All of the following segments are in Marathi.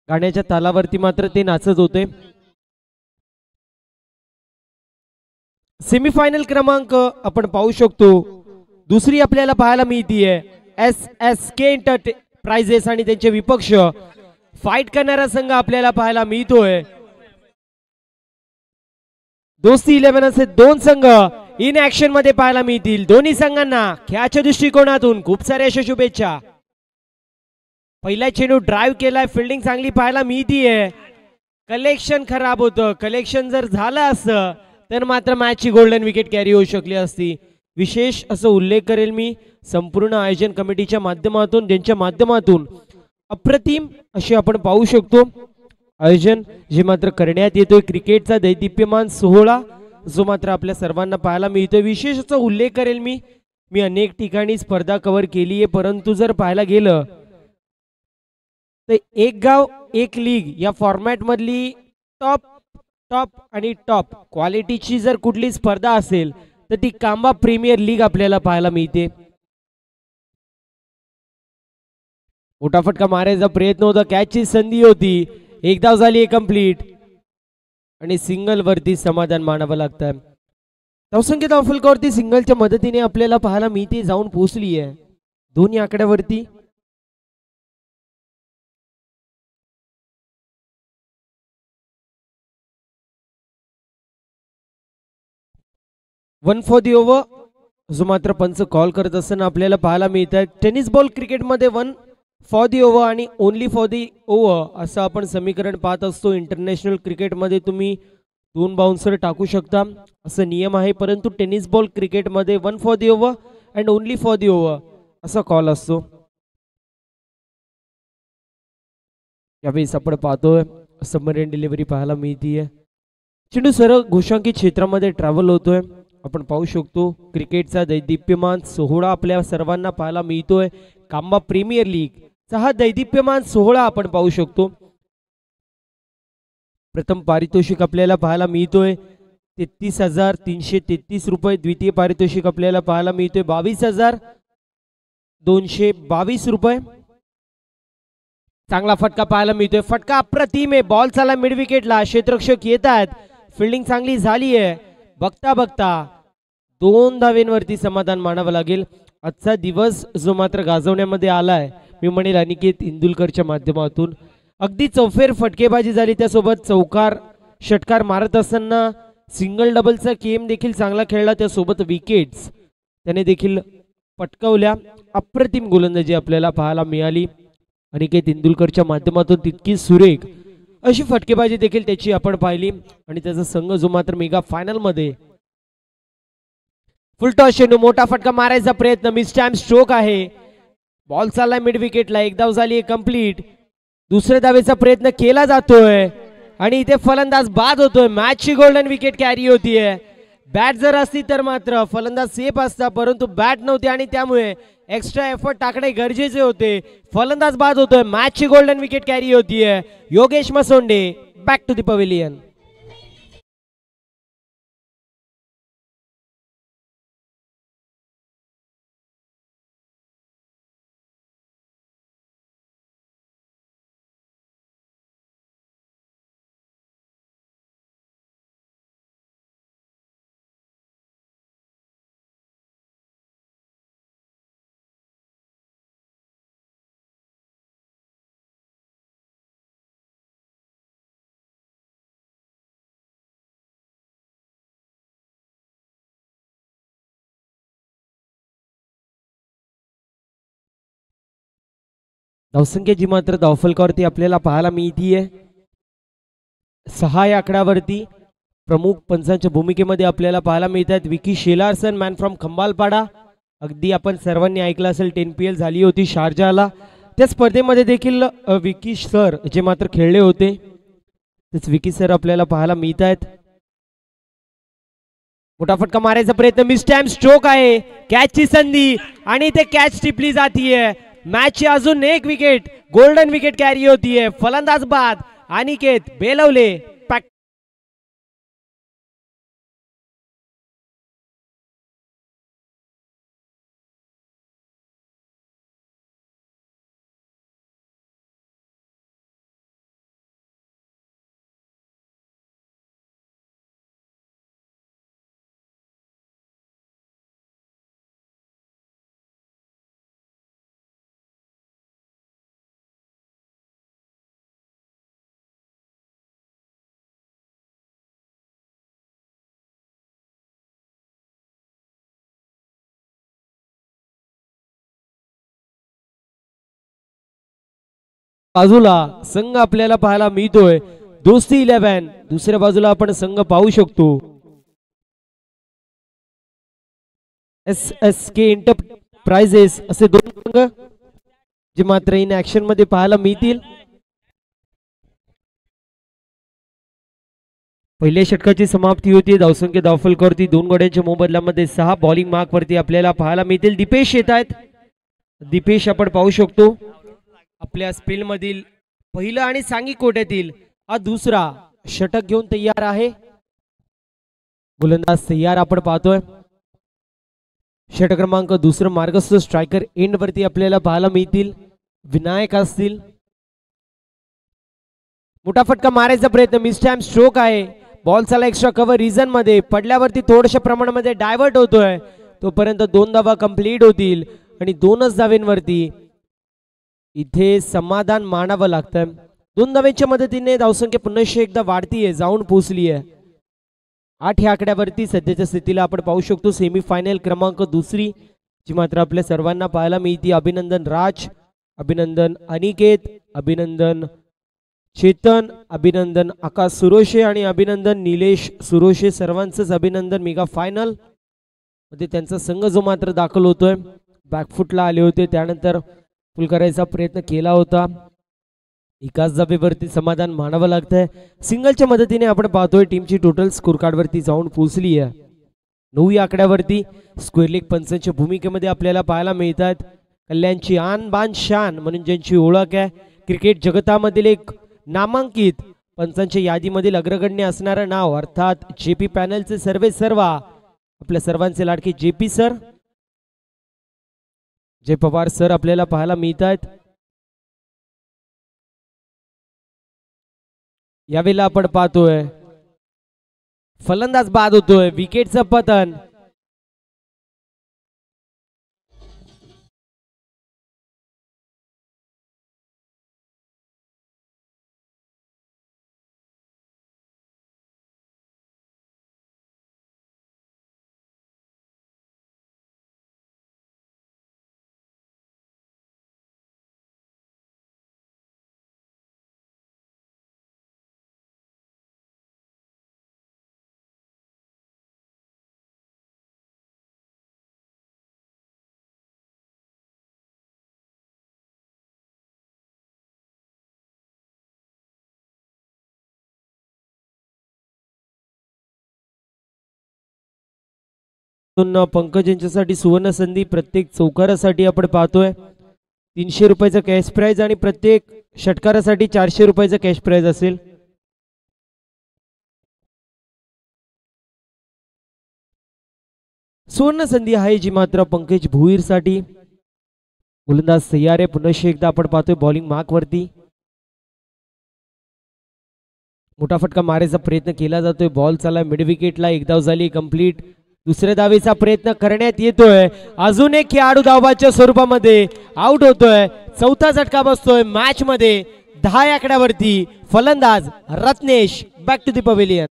गाण्याच्या तालावरती मात्र ते नाचत होते. सेमीफायनल क्रमांक आपण पाहू शकतो. दुसरी आपल्याला पाहायला मिळतीये SSK एंटरप्राइजेस आणि त्यांचे विपक्ष फाईट करणारा संघ आपल्याला पाहायला मिळतोय. दोस्ती 11 असे दोन संघ इन ऍक्शन मध्ये पाहायला मिळतील. दोन्ही संघांना खेळाच्या दृष्टिकोनातून खूप साऱ्या अशा शुभेच्छा. पहिला चेंडू ड्राईव्ह केलाय, फिल्डिंग चांगली पाहायला मिळतीये. कलेक्शन खराब होतं. कलेक्शन जर झालं असतं तर मात्र मॅचची गोल्डन विकेट कॅरी होऊ शकली असती. विशेष असं उल्लेख करेल मी संपूर्ण आयोजन कमिटीच्या माध्यमातून, ज्यांच्या माध्यमातून अप्रतिम अशी आपण पाहू शकतो आयोजन जे मात्र करण्यात येतोय. क्रिकेटचा दैदिप्यमान सोहळा जो मात्र आपल्या सर्वांना पाहायला मिळतोय. विशेष असा उल्लेख करेल मी अनेक ठिकाणी स्पर्धा कव्हर केली आहे, परंतु जर पाहायला गेलं तर एक गाव एक लीग या फॉर्मॅट मधली टॉप टॉप आणि टॉप क्वालिटीची जर कुठली स्पर्धा असेल तर ती कांबा प्रीमियर लीग आपल्याला पाहायला मिळते. मोठा फटका मारायचा प्रयत्न होता, कॅचची संधी होती, एक धाव झाली कंप्लीट आणि सिंगल वरती समाधान मानावं लागतं. धावसंख्या धावफलकावरती सिंगलच्या मदतीने आपल्याला पाहायला मिळते जाऊन पोहोचली आहे दोन्ही आकड्यावरती. वन फॉर दी ओव्हर जो मात्र पंच कॉल करत असताना आपल्याला पाहायला मिळतात. टेनिस बॉल क्रिकेटमध्ये वन फॉर दी ओव्हर आणि ओनली फॉर दी ओव्हर असं आपण समीकरण पाहत असतो. इंटरनॅशनल क्रिकेटमध्ये तुम्ही 2 बाउन्सर टाकू शकता असं नियम आहे, परंतु टेनिस बॉल क्रिकेटमध्ये one for the over and only for the over असा कॉल असतो. यावेळेस आपण पाहतोय सबमरीन डिलिव्हरी पाहायला मिळतीये. चेंडू सरळ घोषांकित क्षेत्रामध्ये ट्रॅव्हल होतोय. आपण पाहू शकतो क्रिकेटचा दैदिप्यमान सोहळा आपल्या सर्वांना पाहायला मिळतोय. कांबा प्रीमियर लीग चा हा दैदिप्यमान सोहळा आपण पाहू शकतो. प्रथम पारितोषिक आपल्याला पाहायला मिळतोय 33,333 रुपये. द्वितीय पारितोषिक आपल्याला पाहायला मिळतोय 22,222 रुपये. चांगला फटका पाहायला मिळतोय. फटका अप्रतिम आहे. बॉल चाला मिड विकेटला. क्षेत्ररक्षक येत आहेत. फिल्डिंग चांगली झाली आहे. बघता बघता 2 धावेंवरती समाधान मानावं लागेल. आजचा दिवस जो मात्र गाजवण्यामध्ये आलाय मी म्हणेल अनिकेत इंदुलकरच्या माध्यमातून. अगदी चौफेर फटकेबाजी झाली, त्यासोबत चौकार षटकार मारत असताना सिंगल डबलचा गेम देखील चांगला खेळला, त्यासोबत विकेट्स त्याने देखील पटकावल्या. अप्रतिम गोलंदाजी आपल्याला पाहायला मिळाली अनिकेत इंदुलकरच्या माध्यमातून. तितकी सुरेख अशी फटकेबाजी देखील त्याची आपण पाहिली आणि त्याचा संघ जो मात्र मेगा फायनल मध्ये फुलटॉस चेंडू मोठा फटका मारायचा प्रयत्न, मिस टाइम स्ट्रोक आहे. बॉल चाललाय मिड विकेटला. एक धाव झाली कंप्लीट. दुसऱ्या धावेचा प्रयत्न केला जातोय आणि इथे फलंदाज बाद होतोय. मॅचची गोल्डन विकेट कॅरी होतीये. बॅट जर असती तर मात्र फलंदाज सेफ असता, परंतु बॅट नव्हती आणि त्यामुळे एक्स्ट्रा एफर्ट टाकणे गरजेचे होते. फलंदाज बाद होतोय. मॅचची गोल्डन विकेट कॅरी होतीये. Yogesh Masonde back to the pavilion. धावसंख्या जी मात्र धावफलकावरती आपल्याला पाहायला मिळतीये 6 या आकड्यावरती. प्रमुख पंचांच्या भूमिकेमध्ये आपल्याला पाहायला मिळतात विकी शेलारसन, मॅन फ्रॉम खंबालपाडा. अगदी आपण सर्वांनी ऐकलं असेल 10PL झाली होती शारजाला, त्या स्पर्धेमध्ये देखील विकी सर जे मात्र खेळले होते. तेच विकी सर आपल्याला पाहायला मिळत आहेत. मोठा फटका मारायचा प्रयत्न, मिस टाइम स्ट्रोक आहे. कॅचची संधी आणि ते कॅच टिपली जातीये. मॅचची अजून एक विकेट गोल्डन विकेट कॅरी होतीये. फलंदाज बाद अनिकेत बेलवले. बाजूला संघ आपल्याला पाहायला मिळतोय दोस्ती 11, दुसऱ्या बाजूला आपण संघ पाहू शकतो SSK एंटरप्राइजेस असे दोन संघ जे मात्र इन ऍक्शन मध्ये पाहायला मिळतील. पहिल्या षटकाची समाप्ती होती. धावसंख्या धावफलकावरती 2 गड्यांच्या मोबदल्यामध्ये 6 बॉलिंग मार्क वरती आपल्याला पाहायला मिळतील. दीपेश येत आहेत. दीपेश आपण पाहू शकतो आपल्या स्पेल मधील पहिला आणि सांगी कोट्यातील हा दुसरा षटक घेऊन तयार आहे. गोलंदाज तयार आपण पाहतोय. षटक क्रमांक दुसरं मार्गस्थ स्ट्रायकर एंड वरती आपल्याला पाहायला मिळतील. विनायक असतील. मोठा फटका मारायचा प्रयत्न, मिस टाइम स्ट्रोक आहे. बॉल चाला एक्स्ट्रा कव्हर रिझन मध्ये पडल्यावरती थोड्याशा प्रमाणामध्ये डायव्हर्ट होतोय. तोपर्यंत 2 धावा कंप्लीट होतील आणि 2च धावेंवरती इथे समाधान मानावं लागतं. 2 धावेंच्या मदतीने धावसंख्या पुन्हा एकदा वाढतीये, जाऊन पोहोचली आहे 8 ह्या आकड्यावरती. सध्याच्या स्थितीला आपण पाहू शकतो सेमीफायनल क्रमांक दुसरी जी मात्र आपल्या सर्वांना पाहायला मिळते. अभिनंदन राज, अभिनंदन अनिकेत, अभिनंदन चेतन, अभिनंदन आकाश सुरोशे आणि अभिनंदन निलेश सुरोशे. सर्वांचंच अभिनंदन. मेगा फायनल मध्ये त्यांचा संघ जो मात्र दाखल होतोय, बॅकफुटला आले होते, त्यानंतर फुल करायचा प्रयत्न केला होता. एकाच धावेवरती समाधान मानावं लागतंय. सिंगलच्या मदतीने आपण पाहतोय टीमची टोटल स्कोर कार्ड वरती जाऊन पोहोचली आहे 9 या आकड्यावरती. स्क्वेअर लेग पंचांच्या भूमिकेमध्ये आपल्याला पाहायला मिळतात. कल्याणची आन बान शान म्हणून ज्यांची ओळख आहे, क्रिकेट जगतामधील एक नामांकित पंचांच्या यादीमधील अग्रगण्य असणारं नाव अर्थात जेपी पॅनलचे सर्वे सर्वा आपल्या सर्वांचे लाडके जेपी सर, जय पवार सर आपल्याला पाहायला मिळतात. यावेळेला आपण पाहतोय फलंदाज बाद होतोय, विकेटचं पतन. पंकज यांच्यासाठी सुवर्ण संधी. प्रत्येक चौकारासाठी आपण पाहतोय 300 रुपयाचा कॅश प्राइज आणि प्रत्येक षटकारासाठी 400 रुपयाचा कॅश प्राइज असेल. सुवर्ण संधी आहे जी मात्र पंकज भुईर साठी. गोलंदाज तयार आहे. पुन्हा एकदा आपण पाहतोय बॉलिंग मार्क वरती मोठा फटका मारायचा प्रयत्न केला जातोय. बॉल चाला मिड विकेटला. एक धाव झाली कंप्लीट. दुसऱ्या धावेचा प्रयत्न करण्यात येतोय. अजून एक खेळाडू धावाच्या स्वरूपामध्ये आउट होतोय. चौथा झटका बसतोय मॅच मध्ये 10 आकड्यावरती. फलंदाज Ratnesh. Back to the pavilion.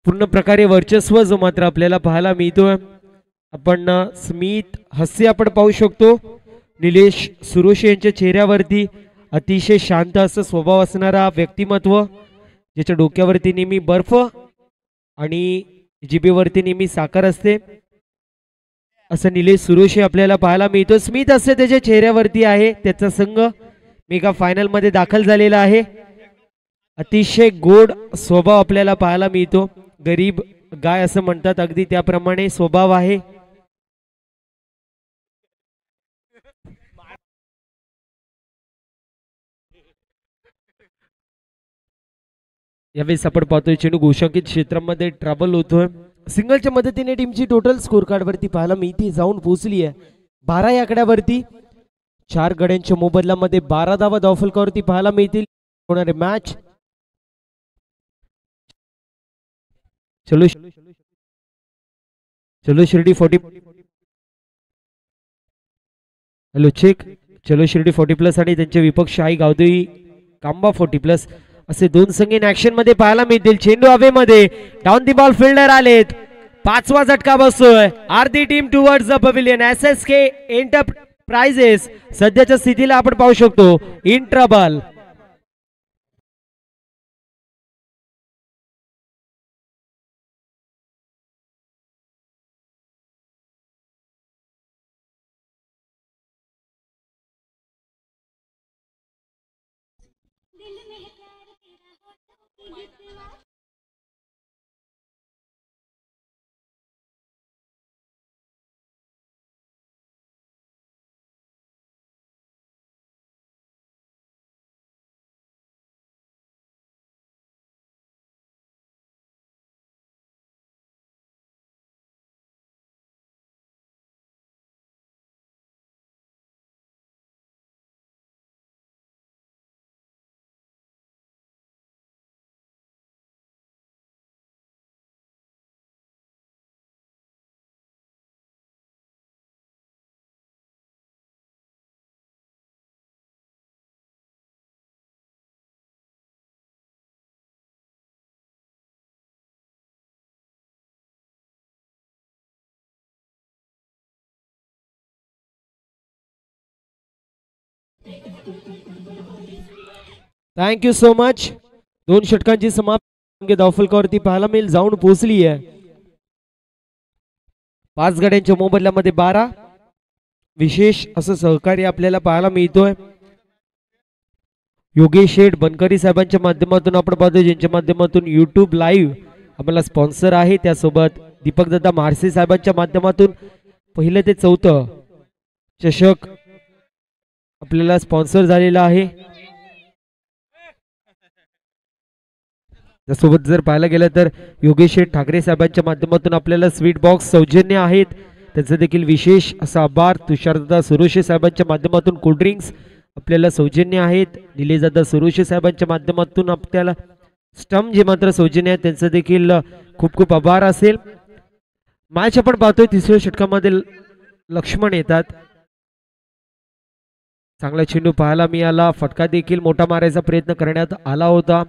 पूर्ण प्रकारे वर्चस्व जो मात्र आपल्याला पाहायला मिळतोय. आपण स्मित हास्य आपण पाहू शकतो. निलेश सुरोशे यांच्या चेहऱ्यावरती अतिशय शांत असं स्वभाव असणारा व्यक्तिमत्व, ज्याच्या डोक्यावरती नेहमी बर्फ आणि जिभेवरती नेहमी साखर असते, असं निलेश सुरोशे आपल्याला पाहायला मिळतो. स्मित हास्य त्याच्या चेहऱ्यावरती आहे. त्याचा संघ मेगा फायनल मध्ये दाखल झालेला आहे. अतिशय गोड स्वभाव आपल्याला पाहायला मिळतो. गरीब गाय असं म्हणतात, अगदी त्याप्रमाणे स्वभाव आहे. यावेळेस आपण पाहतोय चेंडू घोषांकित क्षेत्रामध्ये ट्रॅव्हल होतोय. सिंगलच्या मदतीने टीमची टोटल स्कोर कार्ड वरती पाहायला मिळते जाऊन पोहोचली आहे 12 या आकड्यावरती. 4 गड्यांच्या मोबदल्यामध्ये 12 धावा धावफलकावरती पाहायला मिळतील. होणारे मॅच चलो चलो शिर्डी 40 हॅलो चेक चलो शिर्डी 40+ आणि त्यांचे विपक्ष आई गावदेवी कांबा 40+ असे दोन संघ इन ऍक्शन मध्ये पाहायला मिळतील. चेंडू हवेमध्ये डाऊन दी बॉल फिल्डर आलेत. 5वा झटका बसतोय. Are the team towards the pavilion. SSK enterprises सध्याच्या स्थितीला आपण पाहू शकतो in trouble. Thank you so much. 2 षटकांची समाप्ती धावफलकावरती पाहायला मिळेल जाऊन पोहोचली आहे. 5 गड्यांच्या मोबदल्यामध्ये 12. विशेष असं सहकार्य आपल्याला पाहायला मिळतोय योगेश शेठ बनकरी साहेबांच्या माध्यमातून आपण पाहतो, ज्यांच्या माध्यमातून युट्यूब लाईव्ह आम्हाला स्पॉन्सर आहे. त्यासोबत दीपक दादा मारसे साहेबांच्या माध्यमातून पहिलं ते 4थं चषक आपल्याला स्पॉन्सर झालेला आहे. त्यासोबत जर पाहायला गेलं तर योगेश शेठ ठाकरे साहेबांच्या माध्यमातून आपल्याला स्वीट बॉक्स सौजन्य आहेत, त्यांचं देखील विशेष असा आभार. तुषारदादा सुरोशे साहेबांच्या माध्यमातून कोल्ड्रिंक्स आपल्याला सौजन्य आहेत. निलेशदादा सुरोशे साहेबांच्या माध्यमातून आपल्याला स्टंप जे मात्र सौजन्य आहेत त्यांचं देखील खूप खूप आभार असेल. मॅच आपण पाहतोय 3ऱ्या षटकामध्ये लक्ष्मण येतात. चांगला चेंडू पाहायला मिळाला. फटका देखील मोठा मारायचा प्रयत्न करण्यात आला होता.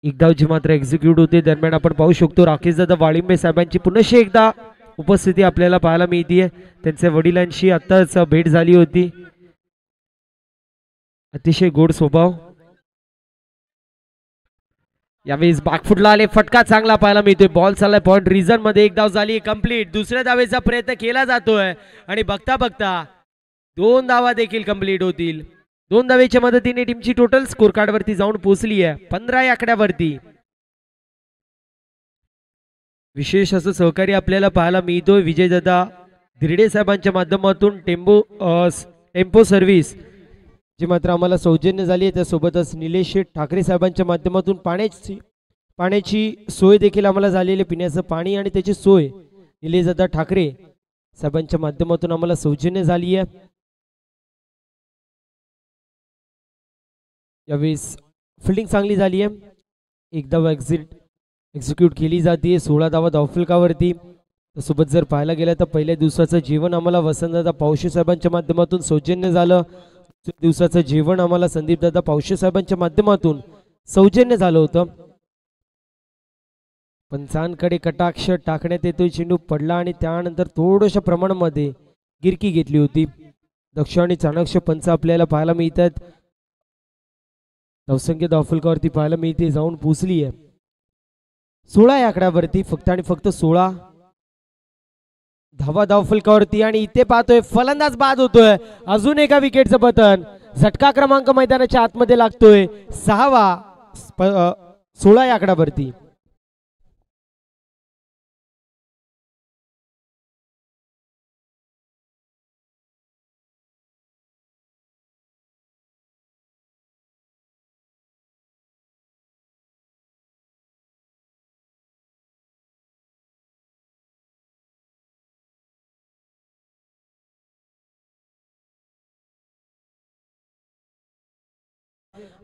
एक धाव जी मात्र एक्झिक्यूट होते. दरम्यान आपण पाहू शकतो राकेश दादा वाळिंबे साहेबांची पुनश्च एकदा उपस्थिती आपल्याला पाहायला मिळते. त्यांच्या वडिलांशी आताच भेट झाली होती. अतिशय गोड स्वभाव. यावेळेस बॅकफुटला आले. फटका चांगला पाहायला मिळतोय. बॉल चाललाय पॉइंट रिझन मध्ये. एक धाव झाली कंप्लीट. दुसऱ्या धावेचा प्रयत्न केला जातोय आणि बघता बघता 2 धावा देखील कंप्लीट होतील. 2 धावेच्या मदतीने टीमची टोटल स्कोर कार्ड वरती जाऊन पोहोचली आहे 15 या आकड्यावरती. विशेष असं सहकार्य आपल्याला पाहायला मिळतोय विजयदादा धिरडे साहेबांच्या माध्यमातून टेम्पो सर्व्हिस जी मात्र आम्हाला सौजन्य झाली आहे. त्यासोबतच निलेश शेठ ठाकरे साहेबांच्या माध्यमातून पाण्याची सोय देखील आम्हाला झालेली. पिण्याचं पाणी आणि त्याची सोय निलेशदादा ठाकरे साहेबांच्या माध्यमातून आम्हाला सौजन्य झाली आहे. यावेळेस फिल्डिंग चांगली झाली आहे. एक धाव एक्झिक्यूट केली जाते. 16 धावा धावफलकावरती. सोबत जर पाहायला गेलं तर पहिल्या दिवसाचं जेवण आम्हाला वसंतदादा पावशे साहेबांच्या माध्यमातून सौजन्य झालं. दिवसाचं जेवण आम्हाला संदीपदादा पावशे साहेबांच्या माध्यमातून सौजन्य झालं होतं. पंचांकडे कटाक्ष टाकण्यात येतोय. चेंडू पडला आणि त्यानंतर थोड्याशा प्रमाणामध्ये गिरकी घेतली होती. दक्ष आणि चाणक्य पंच आपल्याला पाहायला मिळतात. धावसंख्या धावफलकावरती पाहायला मिळते जाऊन पोचली आहे 16 या आकड्यावरती. फक्त आणि फक्त 16 धावा धावफलकावरती. आणि इथे पाहतोय फलंदाज बाद होतोय. अजून एका विकेटचं पतन. झटका क्रमांक मैदानाच्या आतमध्ये लागतोय 6वा 16 या आकड्यावरती.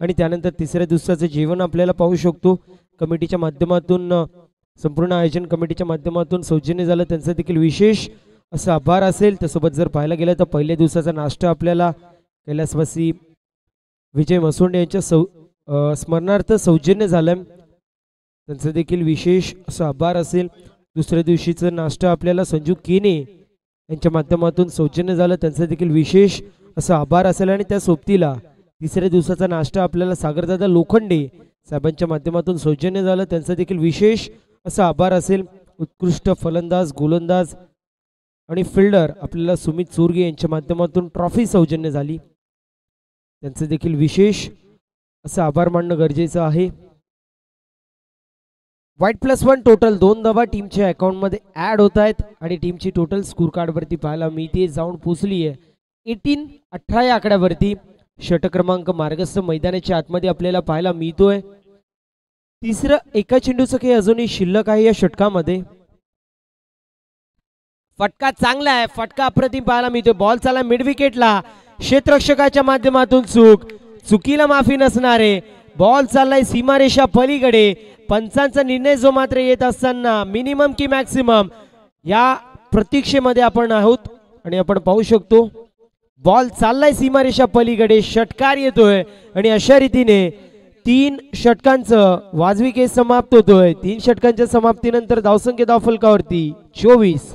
आणि त्यानंतर तिसऱ्या दिवसाचं जेवण आपल्याला पाहू शकतो कमिटीच्या माध्यमातून, संपूर्ण आयोजन कमिटीच्या माध्यमातून सौजन्य झालं, त्यांचं देखील विशेष असं आभार असेल. त्यासोबत जर पाहायला गेलं तर पहिल्या दिवसाचा नाश्ता आपल्याला कैलासवासी विजय मसोंडे यांच्या स्मरणार्थ सौजन्य झालं, त्यांचं देखील विशेष असं आभार असेल. दुसऱ्या दिवशीचं नाश्ता आपल्याला संजू केने यांच्या माध्यमातून सौजन्य झालं, त्यांचं देखील विशेष असं आभार असेल. आणि त्या सोबतीला तिसऱ्या दिवसाचा नाश्ता आपल्याला सागरदादा लोखंडे साहेबांच्या माध्यमातून सौजन्य झालं, त्यांचं देखील विशेष असं आभार असेल. उत्कृष्ट फलंदाज, गोलंदाज आणि फिल्डर आपल्याला सुमित चोरगे यांच्या माध्यमातून ट्रॉफी सौजन्य झाली, त्यांचं देखील विशेष असं आभार मानणं गरजेचं आहे. white+1 टोटल 2 धावा टीमच्या अकाउंटमध्ये ऍड होत आहेत आणि टीमची टोटल स्कोर कार्डवरती पाहायला मिळते जाऊन पोचली आहे 18 या आकड्यावरती. षटक क्रमांक मार्गस्थ मैदानाच्या आतमध्ये आपल्याला पाहायला मिळतोय. तिसरं एका चेंडूचं काही अजूनही शिल्लक आहे या षटकामध्ये. फटका चांगला आहे, फटका अप्रतिम पाहायला मिळतोय. बॉल चालला मिड विकेटला, क्षेत्ररक्षकाच्या माध्यमातून चुकीला माफी नसणारे. बॉल चाललाय सीमारेषा पलीकडे. पंचांचा निर्णय जो मात्र येत असताना मिनिमम की मॅक्सिमम या प्रतीक्षेमध्ये आपण आहोत आणि आपण पाहू शकतो बॉल चाललाय सीमारेषा पलीकडे, षटकार येतोय आणि अशा रीतीने 3 षटकांचं वाजवी केस समाप्त होतोय. 3 षटकांच्या समाप्तीनंतर धावसंख्या धावफलकावरती 24.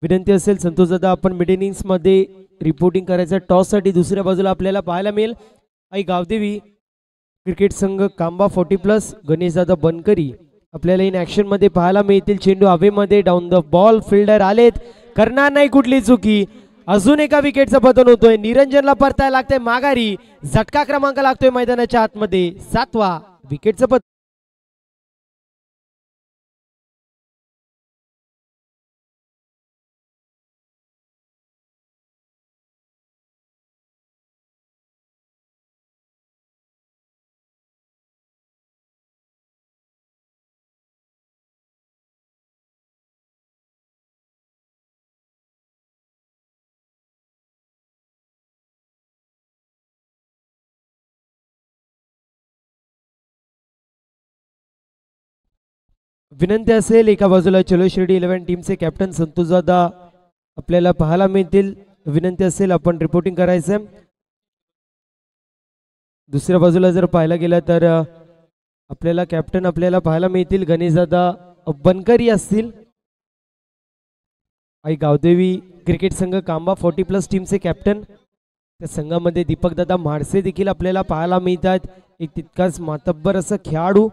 विनंती असेल संतोष दादा आपण मिड इनिंग्स मध्ये रिपोर्टिंग करायचं. टॉस साठी दुसऱ्या बाजूला आपल्याला पाहायला मिळेल आई गावदेवी क्रिकेट संघ कांबा 40+ गणेश दादा बनकरी आपल्याला इन ऍक्शन मध्ये पाहायला मिळतील. चेंडू हवेमध्ये डाऊन द बॉल, फिल्डर आलेत, करणार नाही कुठली चुकी. अजून एका विकेटचं पतन होतोय. निरंजनला परतायला लागतंय माघारी. झटका क्रमांक लागतोय मैदानाच्या आतमध्ये 7वा विकेटचं पतन. विनंती असेल एका बाजूला चलो शिर्डी 11 टीमचे कॅप्टन संतोष दादा आपल्याला पाहायला मिळतील. विनंती असेल आपण रिपोर्टिंग करायचं. दुसऱ्या बाजूला जर पाहायला गेलं तर आपल्याला कॅप्टन आपल्याला पाहायला मिळतील गणेश दादा बनकरी असतील. आई गावदेवी क्रिकेट संघ कांबा 40+ टीमचे कॅप्टन. त्या संघामध्ये दीपक दादा म्हाडसे देखील आपल्याला पाहायला मिळतात. एक तितकाच मातब्बर असं खेळाडू.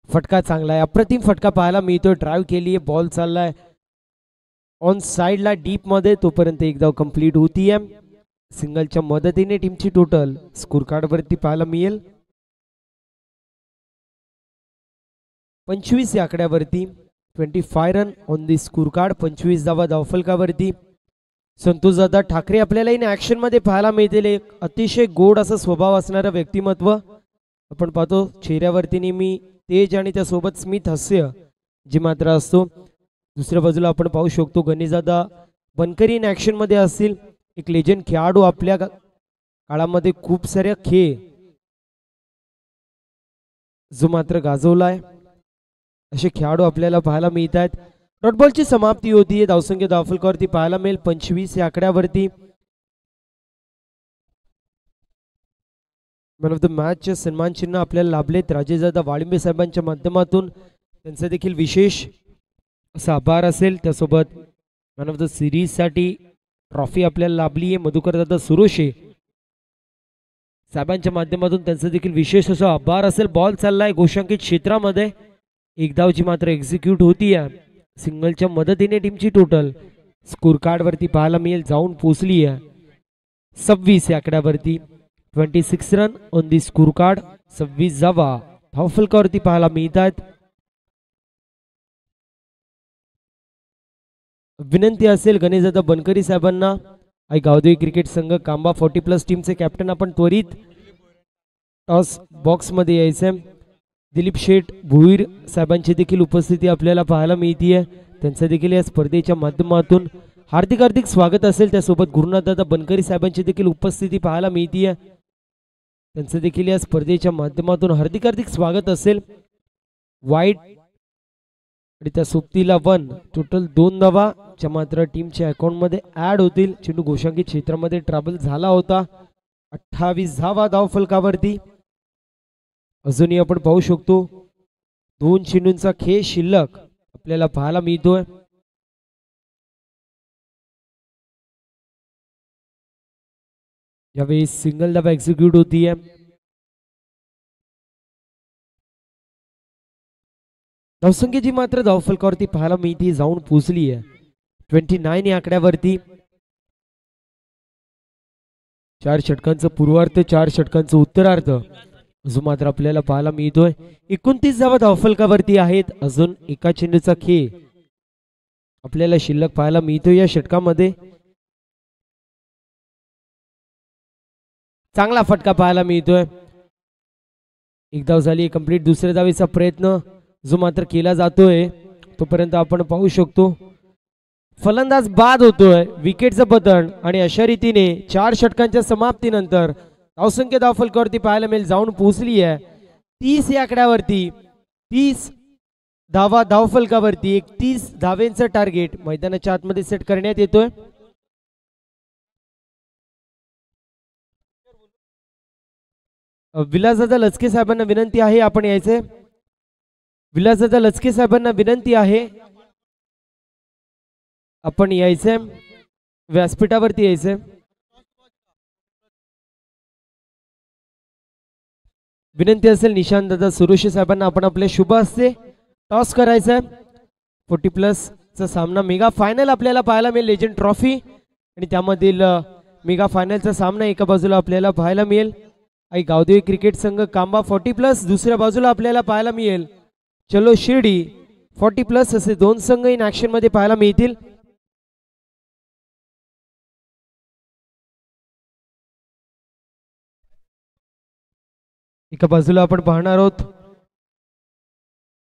फटका चांगला आहे, अप्रतिम फटका पाहायला मिळतोय. ड्राइव्ह केली, बॉल चाललाय ऑन साइडला डीप मध्ये, तोपर्यंत एक धाव कंप्लीट होतीये. सिंगलच्या मदतीने टीमची टोटल स्कोर कार्ड वरती पाहायला मिळेल 25 या आकड्यावरती. 25 run on the score card, 25 धावा धावफलकावरती. संतोष दादा ठाकरे आपल्याला इन ऍक्शन मध्ये पाहायला मिळतील. एक अतिशय गोड असा स्वभाव असणारं व्यक्तिमत्व आपण पाहतो. चेहऱ्यावरती नेहमी तेज आणि त्यासोबत स्मित हास्य जे मात्र असतो. दुसऱ्या बाजूला आपण पाहू शकतो गणेशदादा बनकरी इन ऍक्शन मध्ये असतील. एक लेजंड खेळाडू, आपल्या काळामध्ये खूप साऱ्या खेळ जो मात्र गाजवलाय असे खेळाडू आपल्याला पाहायला मिळतात. डॉट बॉलची समाप्ती होतीये. धावसंख्या धावफलकावरती पाहायला मिळेल 25 या आकड्यावरती. मॅन ऑफ द मॅचचे सन्मान चिन्ह आपल्याला लाभलेत राजेशदादा वाळिंबे साहेबांच्या माध्यमातून. त्यांचा देखील विशेष असा आभार असेल. त्यासोबत मॅन ऑफ द सिरीज साठी ट्रॉफी आपल्याला लाभली आहे मधुकर दादा सुरोशे साहेबांच्या माध्यमातून त्यांचा देखील विशेष असा आभार असेल. बॉल चाललाय घोषांकित क्षेत्रामध्ये, एक धावची मात्र एक्झिक्यूट होती आहे. सिंगलच्या मदतीने टीमची टोटल स्कोर कार्ड वरती पाहायला मिळेल जाऊन पोहोचली आहे 26 या आकड्यावरती. 26 run on the score card. 26 धावा धावफलकावरती पाहायला मिळतात. विनंती असेल गणेशदादा बनकरी साहेबांना, आई गावदेवी क्रिकेट संघ कांबा 40+ टीमचे कॅप्टन, आपण त्वरित टॉस बॉक्स मध्ये यायचे. दिलीप शेठ भुईर साहेबांची देखील उपस्थिती आपल्याला पाहायला मिळते. त्यांचं देखील या स्पर्धेच्या माध्यमातून हार्दिक हार्दिक स्वागत असेल. त्यासोबत गुरुनाथदादा बनकरी साहेबांची देखील उपस्थिती पाहायला मिळते. त्यांचं देखील या स्पर्धेच्या माध्यमातून हार्दिक हार्दिक स्वागत असेल. वाईट आणि त्या सोबतीला 1 टोटल 2 धावा ज्या मात्र टीमच्या अकाउंट मध्ये ऍड होतील. चेंडू घोषांकित क्षेत्रामध्ये ट्रॅव्हल झाला होता. 28 धावा धाव फलकावरती. अजूनही आपण पाहू शकतो 2 चेंडूंचा खेळ शिल्लक आपल्याला पाहायला मिळतोय. यावेळी सिंगल धावा एक्झिक्यूट होतीये. धावसंख्येची मात्र धावफलकावरती पाहायला मिळते जाऊन पोहोचली आहे 29 या आकड्यावरती. 4 षटकांचं पूर्वार्ध, 4 षटकांचं उत्तरार्ध अजून मात्र आपल्याला पाहायला मिळतोय. 29 धावा धावफलकावरती आहेत. अजून एका चेंडूचा खेळ आपल्याला शिल्लक पाहायला मिळतोय या षटकामध्ये. चांगला फटका पाहायला मिळतोय. एक धाव झाली कंप्लीट. दुसऱ्या धावेचा प्रयत्न जो मात्र केला जातोय तोपर्यंत आपण पाहू शकतो फलंदाज बाद होतोय. विकेटचं पतन आणि अशा रीतीने 4 षटकांच्या समाप्तीनंतर धावसंख्या धावफलकावरती पाहायला मिळेल जाऊन पोहोचली आहे 30 या आकड्यावरती. 30 धावा धावफलकावरती 31 धावेंचं टार्गेट मैदानाच्या आतमध्ये सेट करण्यात येतोय. विलासदादा लचके साहेबांना विनंती आहे आपण यायचे. विलासदादा लचके साहेबांना विनंती आहे आपण यायचे, व्यासपीठावरती यायचे. विनंती असेल निशांत दादा सुरुशी साहेबांना आपण आपले शुभ हस्ते टॉस करायचं. 40+ चा सामना मेगा फायनल आपल्याला पाहायला मिळेल. लेजंड ट्रॉफी आणि त्यामधील मेगा फायनलचा सामना एका बाजूला आपल्याला पाहायला मिळेल आई गावदेवी क्रिकेट संघ कांबा 40+. दुसऱ्या बाजूला आपल्याला पाहायला मिळेल चलो शिर्डी 40+. असे 2 संघ इन ऍक्शन मध्ये पाहायला मिळतील. एका बाजूला आपण पाहणार आहोत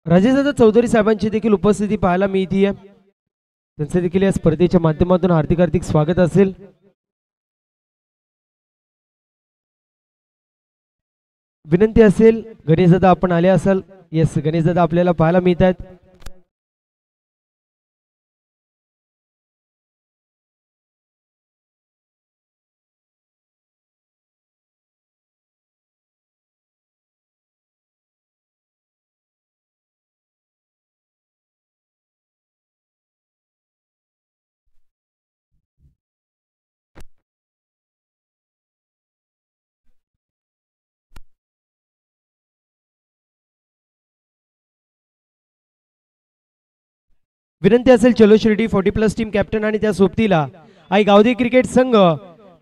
राजेशदादा चौधरी साहेबांची देखील उपस्थिती पाहायला मिळते. त्यांचे देखील या स्पर्धेच्या माध्यमातून हार्दिक हार्दिक स्वागत असेल. विनंती असेल गणेशदादा आपण आले असाल. येस गणेशदादा आपल्याला पाहायला मिळत आहेत. विनंती असेल चलो शिर्डी 40+ टीम कॅप्टन आणि त्या सोबतीला आई गावदेवी क्रिकेट संघ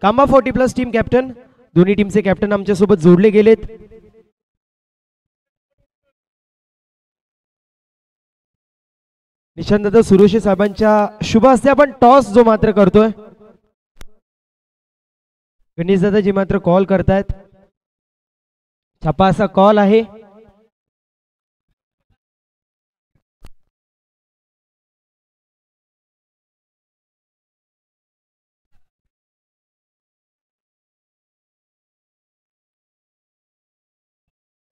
कांबा 40+ टीम कॅप्टन. दोन्ही टीमचे कॅप्टन आमच्या सोबत जोडले गेलेत. निशांतदादा सुरोशे साहेबांच्या शुभ हस्ते आपण टॉस जो मात्र करतोय. गणेशदादा जी मात्र कॉल करतायत. छापा असा कॉल आहे.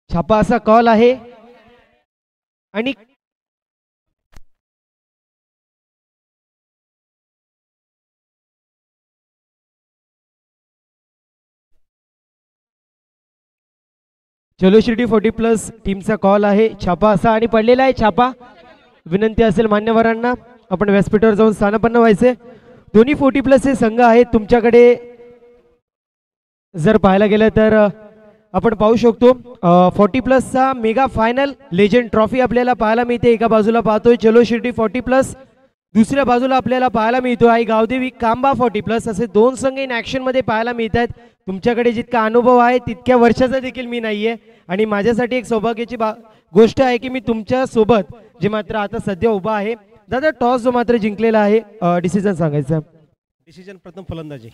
छापा असा कॉल आहे आणि चलो शिर्डी 40+ टीमचा कॉल आहे. छापा असा आणि पडलेला आहे छापा. विनंती असेल मान्यवरांना आपण व्यासपीठावर जाऊन स्थानापन्न व्हायचे. दोन्ही 40+ हे संघ आहेत. तुमच्याकडे जर पाहायला गेलं तर आपण पाहू शकतो 40+ मेगा फायनल लेजंड ट्रॉफी आपल्याला पाहायला मिळते. एका बाजूला पाहतोय चलो शिर्डी 40+, दुसऱ्या बाजूला आपल्याला पाहायला मिळतो आई गावदेवी कांबा 40+. असे दोन संघ इन ॲक्शन मध्ये पाहायला मिळतात. तुमच्याकडे जितका अनुभव आहे तितक्या वर्षाचा देखील मी नाहीये आणि माझ्यासाठी एक सौभाग्याची गोष्ट आहे की मी तुमच्या सोबत जे मात्र आता सध्या उभा आहे. दादा टॉस जो मात्र जिंकलेला आहे, डिसिजन सांगायचं. डिसिजन प्रथम फलंदाजी.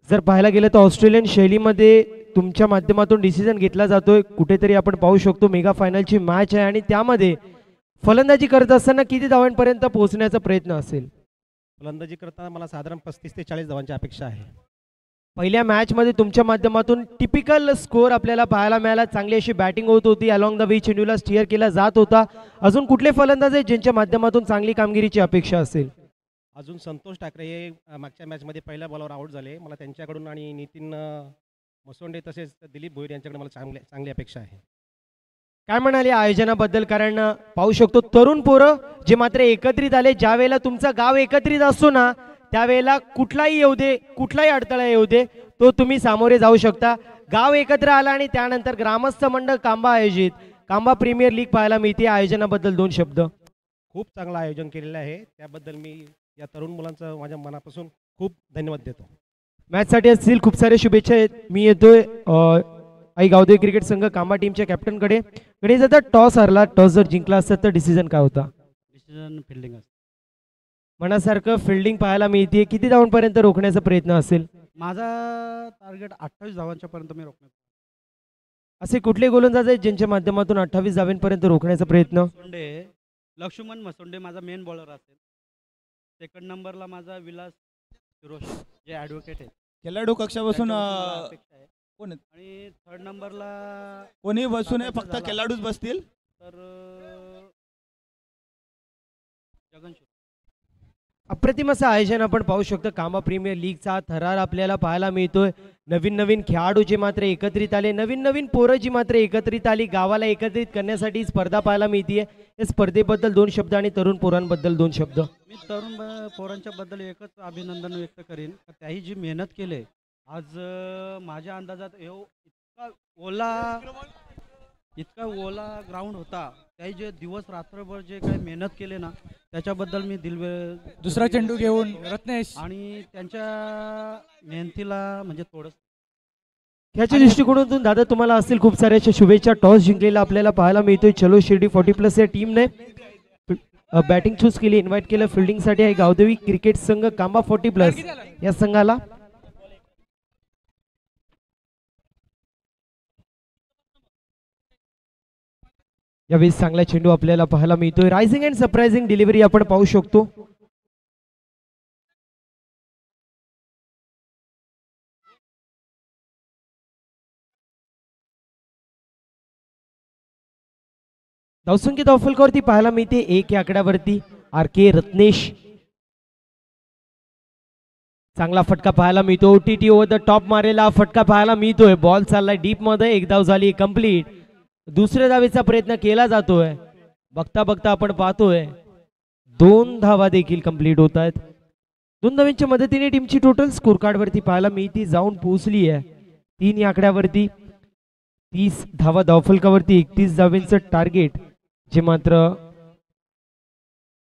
जर पाहायला गेलं तर ऑस्ट्रेलियन शैलीमध्ये तुमच्या माध्यमातून डिसिजन घेतला जातोय. कुठेतरी आपण पाहू शकतो मेगा फायनलची मॅच आहे आणि त्यामध्ये फलंदाजी करत असताना किती धावांपर्यंत पोहोचण्याचा प्रयत्न असेल? फलंदाजी करताना मला साधारण 35 ते 40 धावांची अपेक्षा आहे. पहिल्या मॅच मध्ये तुमच्या माध्यमातून टिपिकल स्कोर आपल्याला पाहायला मिळाला. चांगली अशी बॅटिंग होत होती. अलॉंग द वे चेंडूला स्टिअर केला जात होता. अजून कुठले फलंदाज आहेत ज्यांच्या माध्यमातून चांगली कामगिरीची अपेक्षा असेल? अजून संतोष ठाकरे हे मागच्या मॅचमध्ये पहिल्या बॉलवर आउट झाले. मला त्यांच्याकडून आणि नितीन मसोंडे तसेच दिलीप भोईर यांच्याकडे मला चांगली अपेक्षा आहे. काय म्हणाले आयोजनाबद्दल? कारण पाहू शकतो तरुण पोरं जे मात्र एकत्रित आले. ज्या वेळेला तुमचं गाव एकत्रित असतो ना त्यावेळेला कुठलाही येऊ दे, कुठलाही अडथळा येऊ दे, तो तुम्ही सामोरे जाऊ शकता. गाव एकत्र आला आणि त्यानंतर ग्रामस्थ मंडळ कांबा आयोजित कांबा प्रीमियर लीग पाहायला मिळते. आयोजनाबद्दल दोन शब्द. खूप चांगलं आयोजन केलेलं आहे. त्याबद्दल मी या तरुण मुलांचं माझ्या मनापासून खूप धन्यवाद देतो. मॅचसाठी असतील खूप सारे शुभेच्छा आहेत. मी येतोय आई गावदेवी क्रिकेट संघ कांबा टीमच्या कॅप्टनकडे. कडे जाता टॉस हरला, टॉस जर जिंकला असता तर डिसिजन काय होता? डिसिजन फिल्डिंग असतं. मनासारखं फिल्डिंग पाहायला मिळते. किती धावांपर्यंत रोखण्याचा प्रयत्न असेल? माझा टार्गेट 28 धावांच्या पर्यंत मी रोखण्याचा. असे कुठले गोलंदाज आहेत ज्यांच्या माध्यमातून 28 धावांपर्यंत रोखण्याचा प्रयत्न? लक्ष्मण मसोंडे माझा मेन बॉलर असेल. सेकंड नंबरला माझा विलास फिरोज जे ॲडव्होकेट आहे. खेळाडू कक्षापासून कोण आहेत? आणि थर्ड नंबरला कोणी बसू नये, फक्त खेळाडूच बसतील. तर जगन. अप्रतिम असं आयोजन आपण पाहू शकतो. कांबा प्रीमियर लीगचा थरार आपल्याला पाहायला मिळतोय. नवीन नवीन खेळाडू जे मात्र एकत्रित आले, नवीन नवीन पोरं जी मात्र एकत्रित आली. गावाला एकत्रित करण्यासाठी स्पर्धा पाहायला मिळते. या स्पर्धेबद्दल दोन शब्द आणि तरुण पोरांबद्दल दोन शब्द. मी तरुण पोरांच्या बद्दल एकच अभिनंदन व्यक्त करेन. त्याही जी मेहनत केली आज माझ्या अंदाजात इतका ओला ग्राउंड होता. त्याही जे दिवस रात्रभर जे काही मेहनत केले ना त्याच्याबद्दल मी दुसरा चेंडू घेऊन रत्नेश आणि त्यांच्या मेहनतीला म्हणजे थोडं याच्या दृष्टिकोनातून दादा तुम्हाला असतील खूप साऱ्या शुभेच्छा. टॉस जिंकलेला आपल्याला पाहायला मिळतोय. चलो शिर्डी 40+ या टीमने बॅटिंग चूज केली, इन्व्हाइट केलं फिल्डिंगसाठी आहे गावदेवी क्रिकेट संघ कांबा 40+ या संघाला. यावेळी चांगला चेंडू आपल्याला पाहायला मिळतोय. रायझिंग अँड सरप्राइझिंग डिलिव्हरी आपण पाहू शकतो. धावसंख्या धावफलकावरती पाहायला मिळते 1 या आकड्यावरती RK रत्नेश. चांगला फटका पाहायला मिळतो. OTT ओव्हर द टॉप मारेला फटका पाहायला मिळतोय. बॉल चाललाय डीप मध्ये. एक धाव झाली कंप्लीट. दुसऱ्या धावेचा प्रयत्न केला जातोय. बघता बघता आपण पाहतोय 2 धावा देखील कंप्लीट होत आहेत. 2 धावांच्या मदतीने टीमची टोटल स्कोर कार्ड वरती पाहायला मिळती जाऊन पोहोचली आहे 3 या आकड्यावरती. 30 धावा धावफलकावरती 31 धावांचं टार्गेट जे मात्र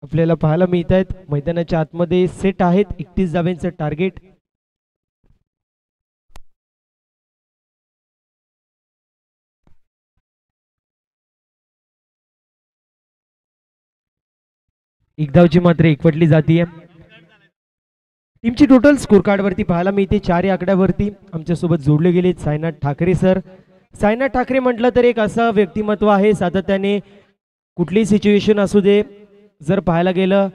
आपल्याला पाहायला मिळत आहेत. मैदानाच्या आतमध्ये सेट आहेत 31 धावांचं टार्गेट. एक धावची मात्र एकवटली जाते. टीमची टोटल स्कोर कार्ड वरती पाहायला मिळते 4 या आकड्यावरती. आमच्यासोबत जोडले गेले साईनाथ ठाकरे सर. साईनाथ ठाकरे म्हटलं तर एक असं व्यक्तिमत्व आहे सातत्याने कुठलीही सिच्युएशन असू दे, जर पाहायला गेलं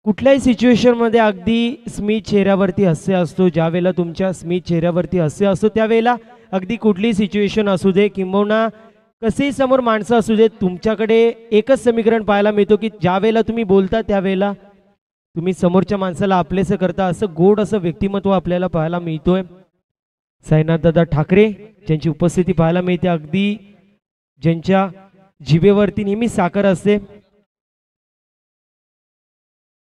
कुठल्याही सिच्युएशन मध्ये अगदी स्मित चेहऱ्यावरती हास्य असतो. ज्या वेळेला तुमच्या स्मित चेहऱ्यावरती हास्य असतो त्यावेळेला अगदी कुठलीही सिच्युएशन असू दे किंबहुना कसेही समोर माणसं असू देत तुमच्याकडे एकच समीकरण पाहायला मिळतो की ज्या वेळेला तुम्ही बोलता त्यावेळेला तुम्ही समोरच्या माणसाला आपलेसं करता. असं गोड असं व्यक्तिमत्व आपल्याला पाहायला मिळतोय. साईनाथ दादा ठाकरे ज्यांची उपस्थिती पाहायला मिळते, अगदी ज्यांच्या जिभेवरती नेहमी साखर असते.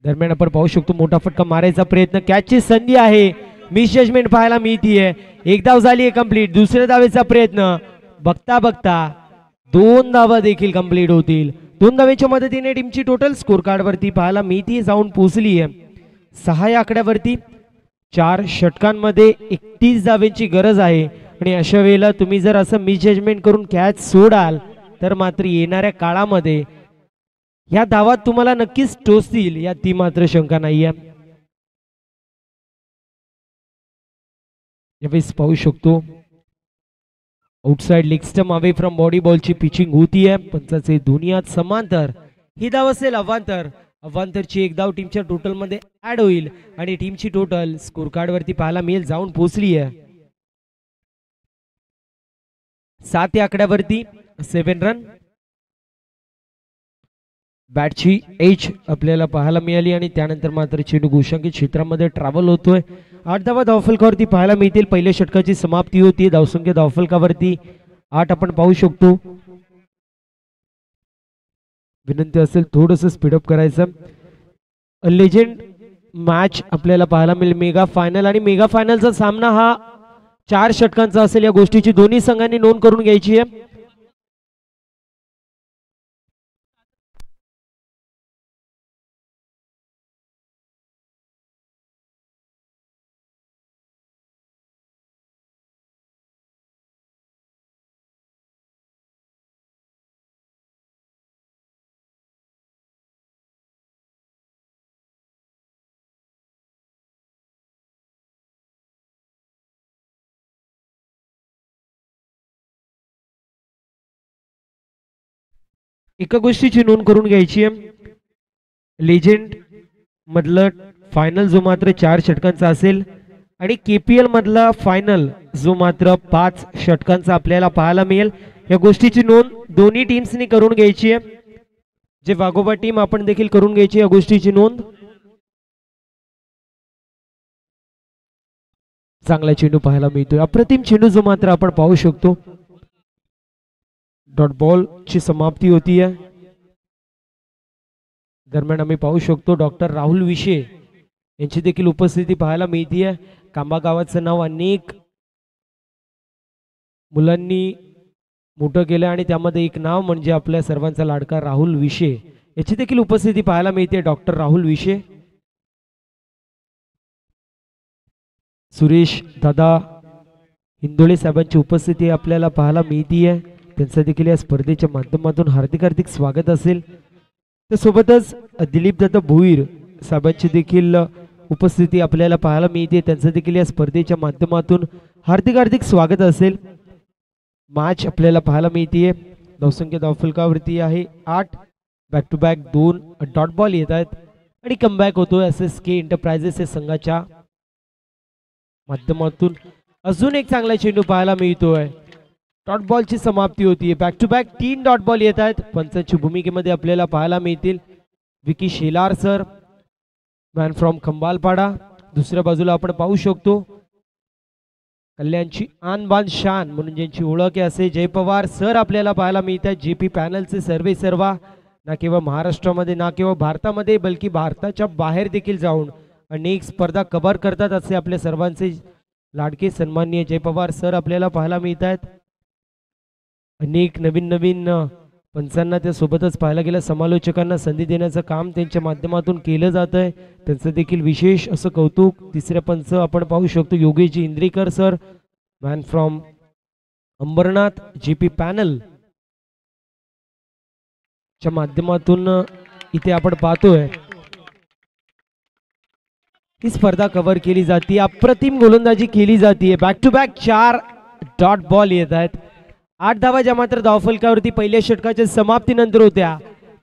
दरम्यान आपण पाहू शकतो मोठा फटका मारायचा प्रयत्न. कॅचची संधी आहे मिस जजमेंट पाहायला मिळतीये. एक धाव झाली कंप्लीट. दुसऱ्या धावेचा प्रयत्न. बघता बघता 2 धावा देखील कंप्लीट होतील. 2 धावेच्या मदतीने टीमची टोटल स्कोर कार्ड वरती पाहायला मिळती जाऊन पोहोचली आहे 6 या आकड्यावरती. 4 षटकांमध्ये 31 धावेची गरज आहे आणि अशा वेळेला तुम्ही जर असं मिस जजमेंट करून कॅच सोडाल तर मात्र येणाऱ्या काळामध्ये या धावात तुम्हाला नक्कीच टोचतील यात ती मात्र शंका नाहीये. यावेळेस पाहू शकतो outside leg stump away from body बॉलची पिचिंग होतीये. पंचाचे दोन्ही हात समांतर. ही धाव असेल अवांतर. अवांतरची एक धाव टीमच्या टोटल मध्ये ऍड होईल आणि टीमची टोटल स्कोर कार्ड वरती पाहायला मिळेल जाऊन पोहोचली आहे 7 या आकड्यावरती 7 रन. बॅटची एज आपल्याला पाहायला मिळाली आणि त्यानंतर मात्र चेंडू गोशांकित क्षेत्रामध्ये ट्रॅव्हल होतोय. 8 धावा धावफलकावरती पाहायला मिळतील. पहिल्या षटकाची समाप्ती होती. धावसंख्या धावफलकावरती 8 आपण पाहू शकतो. विनंती असेल थोडस स्पीडअप करायचं. लेजेंड मॅच आपल्याला पाहायला मिळेल. मेगा फायनल आणि मेगा फायनलचा सामना हा 4 षटकांचा असेल. या गोष्टीची दोन्ही संघांनी नोंद करून घ्यायची आहे. एका गोष्टीची नोंद करून घ्यायची आहे. लेजेंड मधलं फायनल जो मात्र 4 षटकांचा असेल आणि केपीएल मधला फायनल जो मात्र 5 षटकांचा आपल्याला पाहायला मिळेल. या गोष्टीची नोंद दोन्ही टीम्सनी करून घ्यायची आहे. जे वाघोबा टीम आपण देखील करून घ्यायची या गोष्टीची नोंद. चांगला चेंडू पाहायला मिळतोय. अप्रतिम चेंडू जो मात्र आपण पाहू शकतो. डॉट बॉल ची समाप्ती होतीये. दरम्यान आम्ही पाहू शकतो डॉक्टर राहुल विशे यांची देखील उपस्थिती पाहायला मिळतीये. कांबा गावाचं नाव अनेक मुलांनी मोठं केलं आणि त्यामध्ये एक नाव म्हणजे आपल्या सर्वांचा लाडका राहुल विशे याची देखील उपस्थिती पाहायला मिळते. डॉक्टर राहुल विशे, सुरेश दादा हिंदोळे साहेबांची उपस्थिती आपल्याला पाहायला मिळतीये. त्यांचं देखील या स्पर्धेच्या माध्यमातून हार्दिक हार्दिक स्वागत असेल. त्यासोबतच दिलीप दादा भोईर साहेबांची देखील उपस्थिती आपल्याला पाहायला मिळते. त्यांचं देखील या स्पर्धेच्या माध्यमातून हार्दिक हार्दिक स्वागत असेल. मॅच आपल्याला पाहायला मिळतीये. धावसंख्या धावफलकावरती आहे 8. Back to back 2 dot ball येत आहेत आणि कमबॅक होतोय SSK एंटरप्राइजेस या संघाच्या माध्यमातून. अजून एक चांगला चेंडू पाहायला मिळतोय. डॉट बॉलची समाप्ती होतीये. Back to back 3 dot ball येत आहेत. पंचांची भूमिकेमध्ये आपल्याला पाहायला मिळतील Vicky Shelar sir, man from Khambalpada. दुसऱ्या बाजूला आपण पाहू शकतो कल्याणची आन बान शान म्हणून ज्यांची ओळख आहे असे जय पवार सर आपल्याला पाहायला मिळतात. JP पॅनलचे सर्वे सर्वा ना केवळ महाराष्ट्रामध्ये ना केवळ भारतामध्ये बल्कि भारताच्या बाहेर देखील जाऊन अनेक स्पर्धा कव्हर करतात असे आपल्या सर्वांचे लाडके सन्माननीय जय पवार सर आपल्याला पाहायला मिळतात. अनेक नवीन नवीन पंचांना त्या सोबतच पाहायला गेलं समालोचकांना संधी देण्याचं काम त्यांच्या माध्यमातून केलं जात आहे. त्यांचं देखील विशेष असं कौतुक. तिसरे पंच आपण पाहू शकतो Yogeshji Indrekar sir, man from Ambernath. JP panel च्या माध्यमातून इथे आपण पाहतोय ही स्पर्धा कव्हर केली जाते. अप्रतिम गोलंदाजी केली जाते. Back to back 4 dot ball येत आहेत. 8 धावा ज्या मात्र धावफलकावरती पहिल्या षटकाच्या समाप्तीनंतर होत्या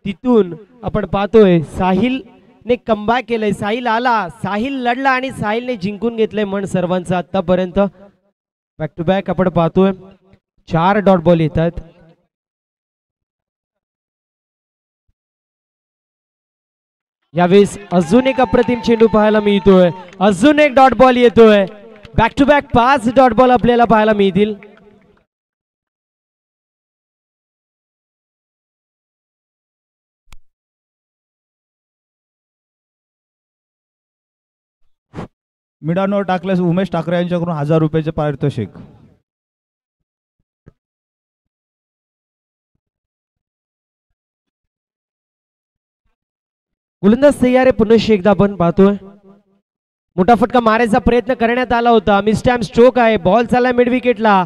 तिथून आपण पाहतोय साहिल ने कमबॅक केलंय. साहिल आला, साहिल लढला आणि साहिलने जिंकून घेतलंय मन सर्वांचं आतापर्यंत. बॅक टू बॅक आपण पाहतोय 4 डॉट बॉल येत आहेत. यावेळेस अजून एक अप्रतिम चेंडू पाहायला मिळतोय. अजून एक डॉट बॉल येतोय. Back to back 5 dot ball आपल्याला पाहायला मिळतील. मिडानवर टाकल्यास उमेश ठाकरे यांच्याकडून 1000 रुपयाचे पारितोषिक. गोलंदाज तयार आहे. पुनश्च एकदा आपण पाहतोय मोठा फटका मारायचा प्रयत्न करण्यात आला होता. मिसटाइम स्ट्रोक आहे. बॉल चालला मिड विकेटला.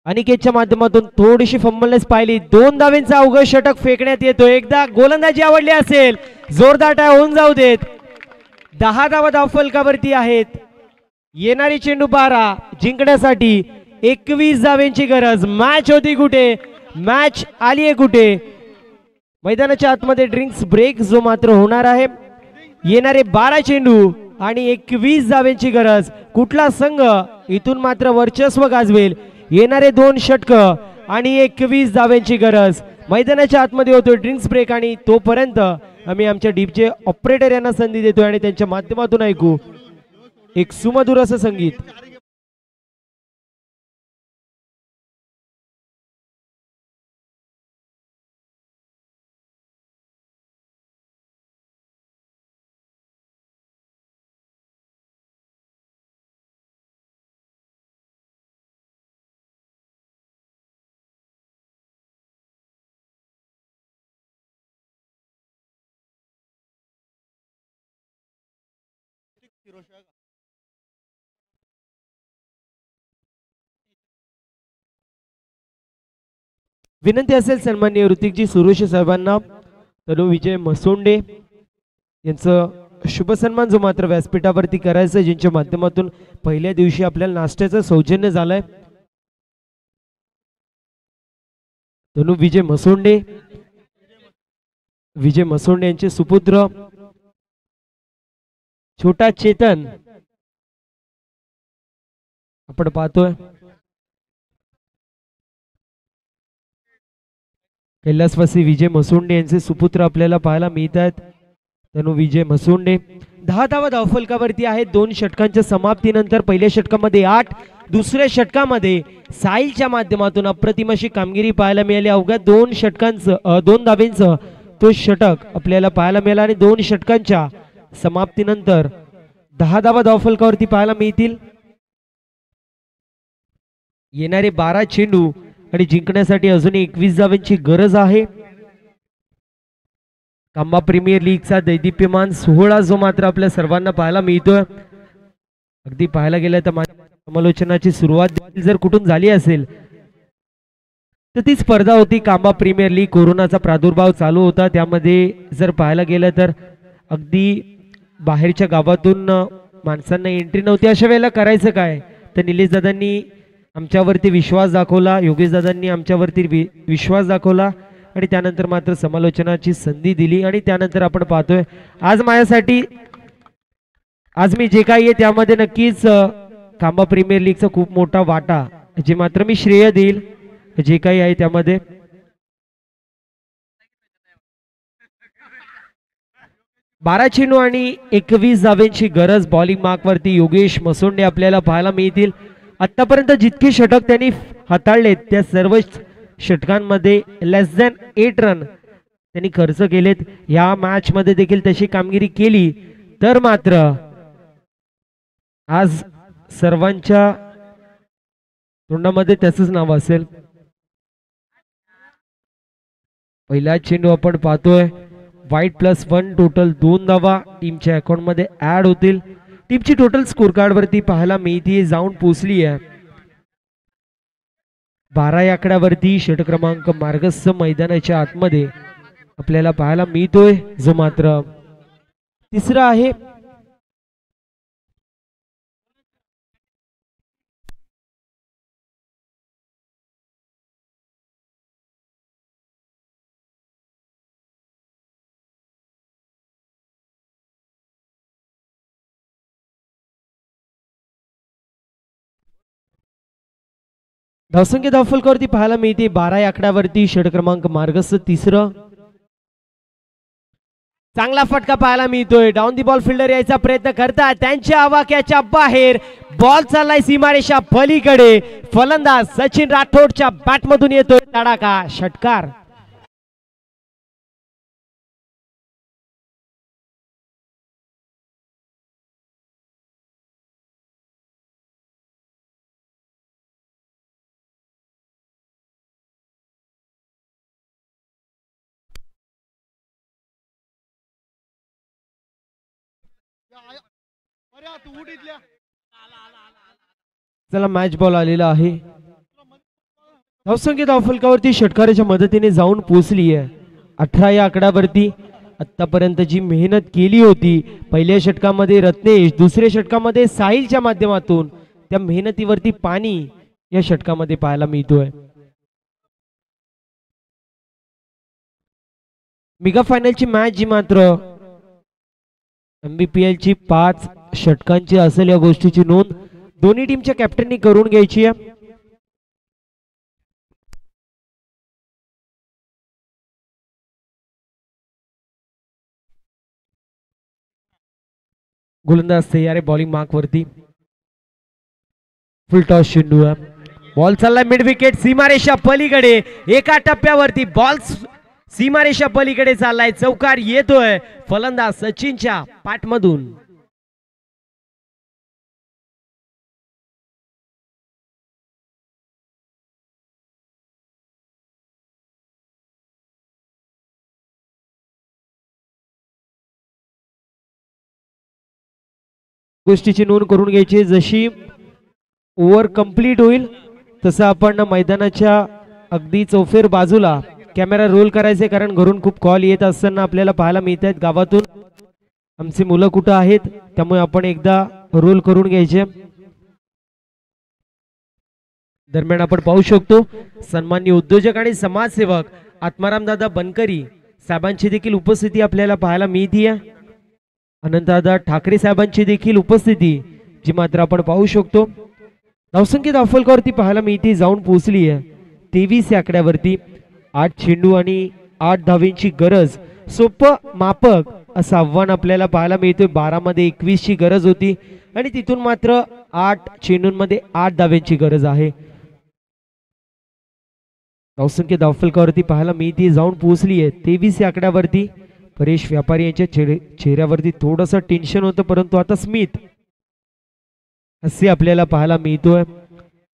अनिकेतच्या माध्यमातून थोडीशी फंबलनेस पाहिली. 2 धावेंचा अवघड षटक फेकण्यात येतो. एकदा गोलंदाजी आवडली असेल जोरदार टाळ्या होऊन जाऊ देत. 10 धावा धावफलकावरती आहेत. येणारी चेंडू 12 जिंकण्यासाठी 21 धावेंची गरज. मॅच होती कुठे, मॅच आली आहे कुठे. मैदानाच्या आतमध्ये ड्रिंक्स ब्रेक जो मात्र होणार आहे. येणारे 12 चेंडू आणि 21 धावेंची गरज. कुठला संघ इथून मात्र वर्चस्व गाजवेल. येणारे 2 षटक आणि 21 धावेंची गरज. मैदानाच्या आतमध्ये होतो ड्रिंक्स ब्रेक आणि तोपर्यंत आम्ही आमच्या डीपचे ऑपरेटर यांना संधी देतोय आणि त्यांच्या माध्यमातून ऐकू एक सुमधुर असं संगीत. विनंती असेल सन्माननीय ऋतिकजी सुरेश साहेबांना तनु विजय मसोंडे यांचं शुभ सन्मान जो मात्र व्यासपीठावरती करायचं, ज्यांच्या माध्यमातून पहिल्या दिवशी आपल्याला नाश्त्याचं सौजन्य झालंय. तनु विजय मसोंडे यांचे सुपुत्र छोटा चेतन आपण पाहतोय. कैलासवासी विजय मसोंडे यांचे सुपुत्र आपल्याला पाहायला मिळत आहेत. तनु विजय मसोंडे 10 धावा धावफलकावरती आहेत. 2 षटकांच्या समाप्तीनंतर पहिल्या षटकामध्ये 8, दुसऱ्या षटकामध्ये साहिलच्या माध्यमातून अप्रतिम अशी कामगिरी पाहायला मिळाली. अवघ्या 2 षटकांचं 2 धावेंचं तो षटक आपल्याला पाहायला मिळाला आणि 2 षटकांच्या समाप्तीनंतर 10 धावा धावफलकावरती पाहायला मिळतील. येणारे 12 चेंडू आणि जिंकण्यासाठी अजून 21 धावांची गरज आहे. कांबा प्रीमियर लीगचा दैदिप्यमान सोहळा जो मात्र आपल्या सर्वांना पाहायला मिळतोय. अगदी पाहायला गेलं तर माझ्या समालोचनाची सुरुवात जर कुठून झाली असेल तर ती स्पर्धा होती कांबा प्रीमियर लीग. कोरोनाचा प्रादुर्भाव चालू होता, त्यामध्ये जर पाहायला गेलं तर अगदी बाहेरच्या गावातून माणसांना एंट्री नव्हती. अशा वेळेला करायचं काय, तर निलेश दादांनी आमच्यावरती विश्वास दाखवला, योगेश दादांनी आमच्यावरती विश्वास दाखवला आणि त्यानंतर मात्र समालोचनाची संधी दिली. आणि त्यानंतर आपण पाहतोय आज माझ्यासाठी आज मी जे काही आहे त्यामध्ये नक्कीच कांबा प्रीमियर लीगचा खूप मोठा वाटा जे मात्र मी श्रेय देईल जे काही आहे त्यामध्ये. बारा चेंडू आणि 21 धावेंची गरज. बॉलिंग मार्कवरती योगेश मसोंडे आपल्याला पाहायला मिळतील. आतापर्यंत जितके षटक त्यांनी हाताळलेत त्या सर्व षटकांमध्ये लेस दॅन 8 रन त्यांनी खर्च केलेत. या मॅच मध्ये देखील तशी कामगिरी केली तर मात्र आज सर्वांच्या तोंडामध्ये त्याचंच नाव असेल. पहिला चेंडू आपण पाहतोय. वाईट +1 टोटल 2 धावा टीमच्या अकाउंट मध्ये ऍड होतील. टीमची टोटल स्कोर कार्ड वरती पाहायला मिळते जाऊन पोहोचली आहे 12 या आकड्यावरती. षटक क्रमांक मार्गस्थ मैदानाच्या आतमध्ये आपल्याला पाहायला मिळतोय जो मात्र तिसरा आहे. धावसंख्या धावफलकावरती पाहायला मिळते 12 या आकड्यावरती. षटक क्रमांक मार्गस्थ तिसरं. चांगला फटका पाहायला मिळतोय. डाऊन दी बॉल फिल्डर यायचा प्रयत्न करतात, त्यांच्या आवाक्याच्या बाहेर बॉल चाललाय सीमारेषा पलीकडे. फलंदाज सचिन राठोडच्या बॅटमधून येतोय तडाखा षटकार. चला मॅच बॉल आलेला आहे. धावसंख्या धावफलकावरती षटकाराच्या मदतीने जाऊन पोहोचली आहे 18 या आकड्यावरती. आतापर्यंत जी मेहनत केली होती पहिल्या षटकामध्ये रत्नेश, दुसऱ्या षटकामध्ये साहिलच्या माध्यमातून त्या मेहनतीवरती पाणी या षटकामध्ये पाहायला मिळतोय. मेगा फायनलची मॅच जी मात्र MBPL ची 5 षटकांची असेल या गोष्टीची नोंद दोन्ही टीमच्या कॅप्टननी करून घ्यायची आहे. गोलंदाज तयार आहे बॉलिंग मार्क वरती. फुल टॉस चेंडू आहे. बॉल चाललाय मिड विकेट सीमारेषा पलीकडे. एका टप्प्यावरती बॉल सीमारेषा पलीकडे चाललाय. चौकार येतोय फलंदाज सचिनच्या पाठमधून. गोष्टीची नोंद करून घ्यायची. जशी ओव्हर कंप्लीट होईल तसं आपण मैदानाच्या अगदी चौफेर बाजूला कॅमेरा रोल करायचे, कारण घरून खूप कॉल येत असताना आपल्याला पाहायला मिळत आहेत गावातून आमची मुलं कुठं आहेत, त्यामुळे आपण एकदा रोल करून घ्यायचे. दरम्यान आपण पाहू शकतो सन्माननीय उद्योजक आणि समाजसेवक आत्माराम दादा बनकरी साहेबांची देखील उपस्थिती आपल्याला पाहायला मिळते. अनंतदादा ठाकरे साहेबांची देखील उपस्थिती जी मात्र आपण पाहू शकतो. धावसंख्या धावफलकावरती पाहायला मिळते जाऊन पोहोचली आहे 23 या आकड्यावरती. 8 चेंडू आणि 8 धावेंची गरज. सोपं मापक असं आव्हान आपल्याला पाहायला मिळतोय. 12 मध्ये 21 ची गरज होती आणि तिथून मात्र 8 चेंडूंमध्ये 8 धावेंची गरज आहे. धावसंख्या धावफलकावरती पाहायला मिळते जाऊन पोहोचली आहे 23 या आकड्यावरती. परेश व्यापारी यांच्या चेहऱ्यावरती थोडंसं टेन्शन होतं, परंतु आता स्मिथ असे आपल्याला पाहायला मिळतोय.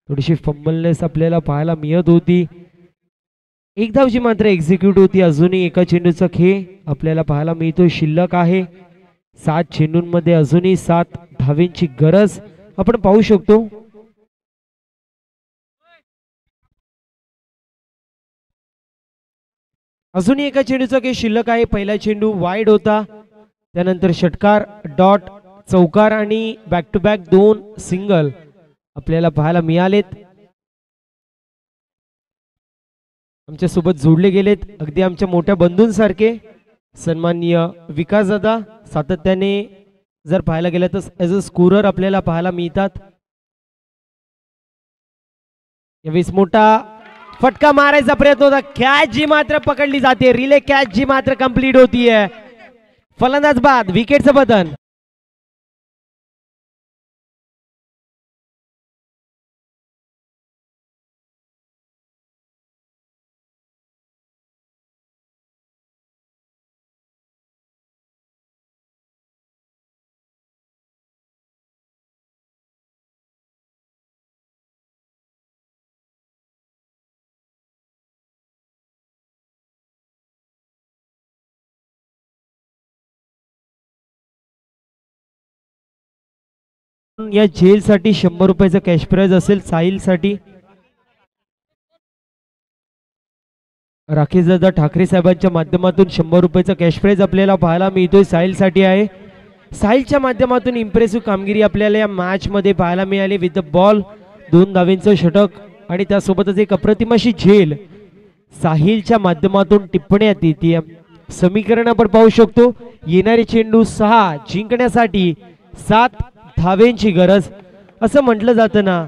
थोडीशी फंबलनेस आपल्याला पाहायला मिळत होती. एक धावची मात्र एक्झिक्यूट होती. अजूनही एका चेंडूचा खेळ आपल्याला पाहायला मिळतोय शिल्लक आहे. 7 चेंडूंमध्ये अजूनही 7 धावेंची गरज आपण पाहू शकतो. अजूनही एका चेंडूचा खेळ शिल्लक आहे. पहिला चेंडू वाईड होता, त्यानंतर षटकार, डॉट, चौकार आणि बॅक टू बॅक 2 सिंगल आपल्याला पाहायला मिळालेत. आमच्या सोबत जोडले गेलेत अगदी आमच्या मोठ्या बंधूंसारखे सन्माननीय विकास दादा. सातत्याने जर पाहायला गेलं तर ॲज अ स्कोरर आपल्याला पाहायला मिळतात. यावेळेस मोठा फटका मारायचा प्रयत्न होता. कॅच जी मात्र पकडली जाते. रिले कॅच जी मात्र कंप्लीट होतीये. फलंदाज बाद, विकेटचं बदन. या जेल साठी 100 रुपयाचा कॅश प्राइज असेल. साहिल साठी राकेश दादा ठाकरे साहेबांच्या माध्यमातून 100 रुपयाचा कॅश प्राइज आपल्याला पाहायला मिळतोय. साहिल साठी आहे. साहिलच्या माध्यमातून इम्प्रेसिव्ह कामगिरी आपल्याला या मॅच मध्ये पाहायला मिळाली. विथ द बॉल 2 धावेंचं षटक आणि त्यासोबतच एक अप्रतिम अशी झेल साहिलच्या माध्यमातून टिप्पण्यात येते. समीकरण आपण पाहू शकतो. येणारे चेंडू 6 जिंकण्यासाठी 7 धावेंची गरज. असं म्हटलं जातं ना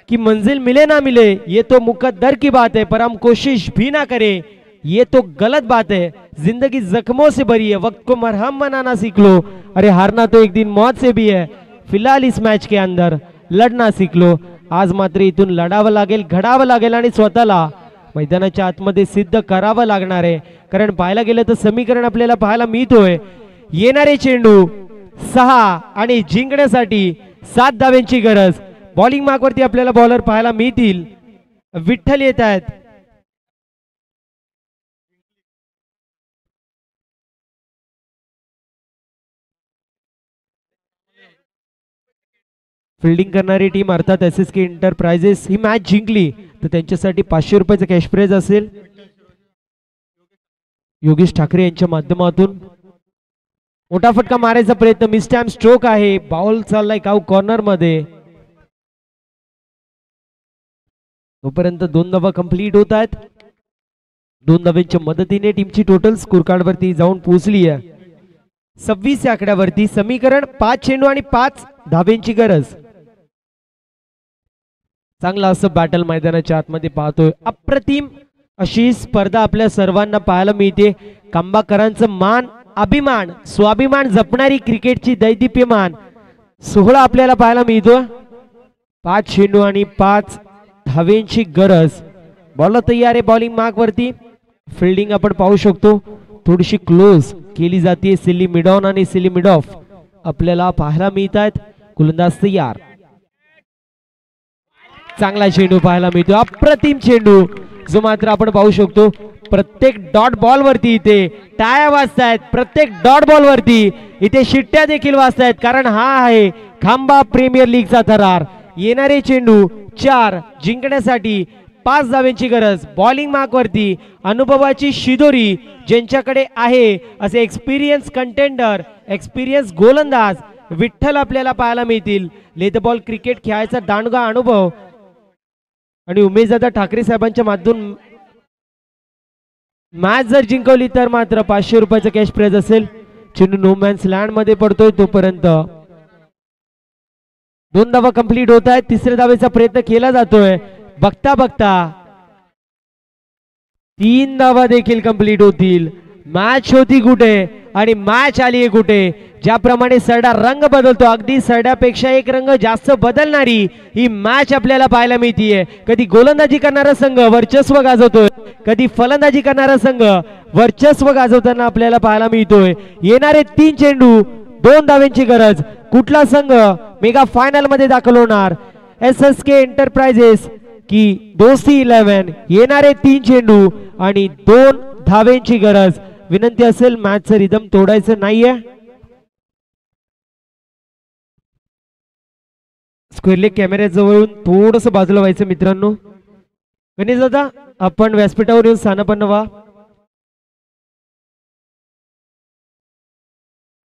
कि मंजिल मिले ना मिले ये तो मुकद्दर की बात है, पर हम कोशिश भी ना करें ये तो गलत बात है. जिंदगी जख्मों से भरी है, वक्त को मरहम बनाना सीख लो. अरे हारना तो एक दिन मौत से भी है, फिलहाल इस मैच के अंदर लढना सीख लो. आज मात्र इथून लढावं लागेल, घडावं लागेल आणि स्वतःला मैदानाच्या आतमध्ये सिद्ध करावं लागणार आहे. कारण पाहायला गेलं तर समीकरण आपल्याला पाहायला मिळतोय. येणारे चेंडू 6 आणि जिंकण्यासाठी 7 धावेंची गरज. बॉलिंग मार्क वरती आपल्याला बॉलर पाहायला मिळतील. विठ्ठल येत आहेत. फिल्डिंग करणारी टीम अर्थात SSK एंटरप्राइजेस ही मॅच जिंकली तर त्यांच्यासाठी 500 रुपयाचं कॅश प्राइज असेल. योगेश ठाकरे यांच्या माध्यमातून मोठा फटका मारायचा प्रयत्न, मिस टाइम स्ट्रोक आहे, बॉल चाललाय काऊ कॉर्नर मध्ये. तोपर्यंत 2 धावा कंप्लीट होत आहेत. 2 धाव्यांच्या मदतीने टीमची टोटल स्कोर कार्ड वरती जाऊन पोहोचली आहे 26 या आकड्यावरती. समीकरण 5 चेंडू आणि 5 धाव्यांची गरज. चांगला असं बॅटल मैदानाच्या आतमध्ये पाहतोय. अप्रतिम अशी स्पर्धा आपल्या सर्वांना पाहायला मिळते. कांबाकरांचं मान, अभिमान, स्वाभिमान जपणारी क्रिकेटची दैदिप्यमान सोहळा आपल्याला पाहायला मिळतो. 5 चेंडू आणि 5 धावेंची गरज. बॉल तयार आहे बॉलिंग मार्क वरती. फिल्डिंग आपण पाहू शकतो थोडीशी क्लोज केली जाते. सिली मिडॉन आणि सिली मिडॉफ आपल्याला पाहायला मिळत आहेत. गोलंदाज तयार. चांगला चेंडू पाहायला मिळतो, अप्रतिम चेंडू जो मात्र आपण पाहू शकतो प्रत्येक डॉट बॉल वरती इथे टाळ्या वाजतायत. प्रत्येक डॉट बॉल वरती इथे शिट्ट्या देखील वाजतायत, कारण हा आहे खांबा प्रीमियर लीगचा थरार. येणारे चेंडू 4 जिंकण्यासाठी 5 धाव्यांची गरज. बॉलिंग मार्क वरती अनुभवाची शिदोरी ज्यांच्याकडे आहे असे एक्सपिरियन्स कंटेंडर, एक्सपिरियन्स गोलंदाज विठ्ठल आपल्याला पाहायला मिळतील. लेद बॉल क्रिकेट खेळायचा दांडगा अनुभव आणि उमेशदादा ठाकरे साहेबांच्या माध्यमातून मॅच जर जिंकवली तर मात्र 500 रुपयाचं कॅश प्राइज असेल. चेंडू नो मॅन्स लँड मध्ये पडतोय. तोपर्यंत 2 धावा कंप्लीट होत आहेत. 3ऱ्या धावेचा प्रयत्न केला जातोय. बघता बघता 3 धावा देखील कंप्लीट होतील. मॅच होती कुठे आणि मॅच आली कुठे. ज्याप्रमाणे सरडा रंग बदलतो, अगदी सरड्यापेक्षा एक रंग जास्त बदलणारी ही मॅच आपल्याला पाहायला मिळतीये. कधी गोलंदाजी करणारा संघ वर्चस्व गाजवतोय, कधी फलंदाजी करणारा संघ वर्चस्व गाजवताना आपल्याला पाहायला मिळतोय. येणारे 3 चेंडू 2 धाव्यांची गरज. कुठला संघ मेगा फायनल मध्ये दाखल होणार, SSK एंटरप्राइजेस की दोस्ती 11. येणारे 3 चेंडू आणि 2 धाव्यांची गरज. विनंती असेल मॅचचं रिदम तोडायचं नाहीये. स्क्वेअर लेग कॅमेऱ्या जवळून थोडस बाजूला व्हायचं मित्रांनो. गणेश दादा आपण व्यासपीठावर येऊन स्थानापन्न व्हा.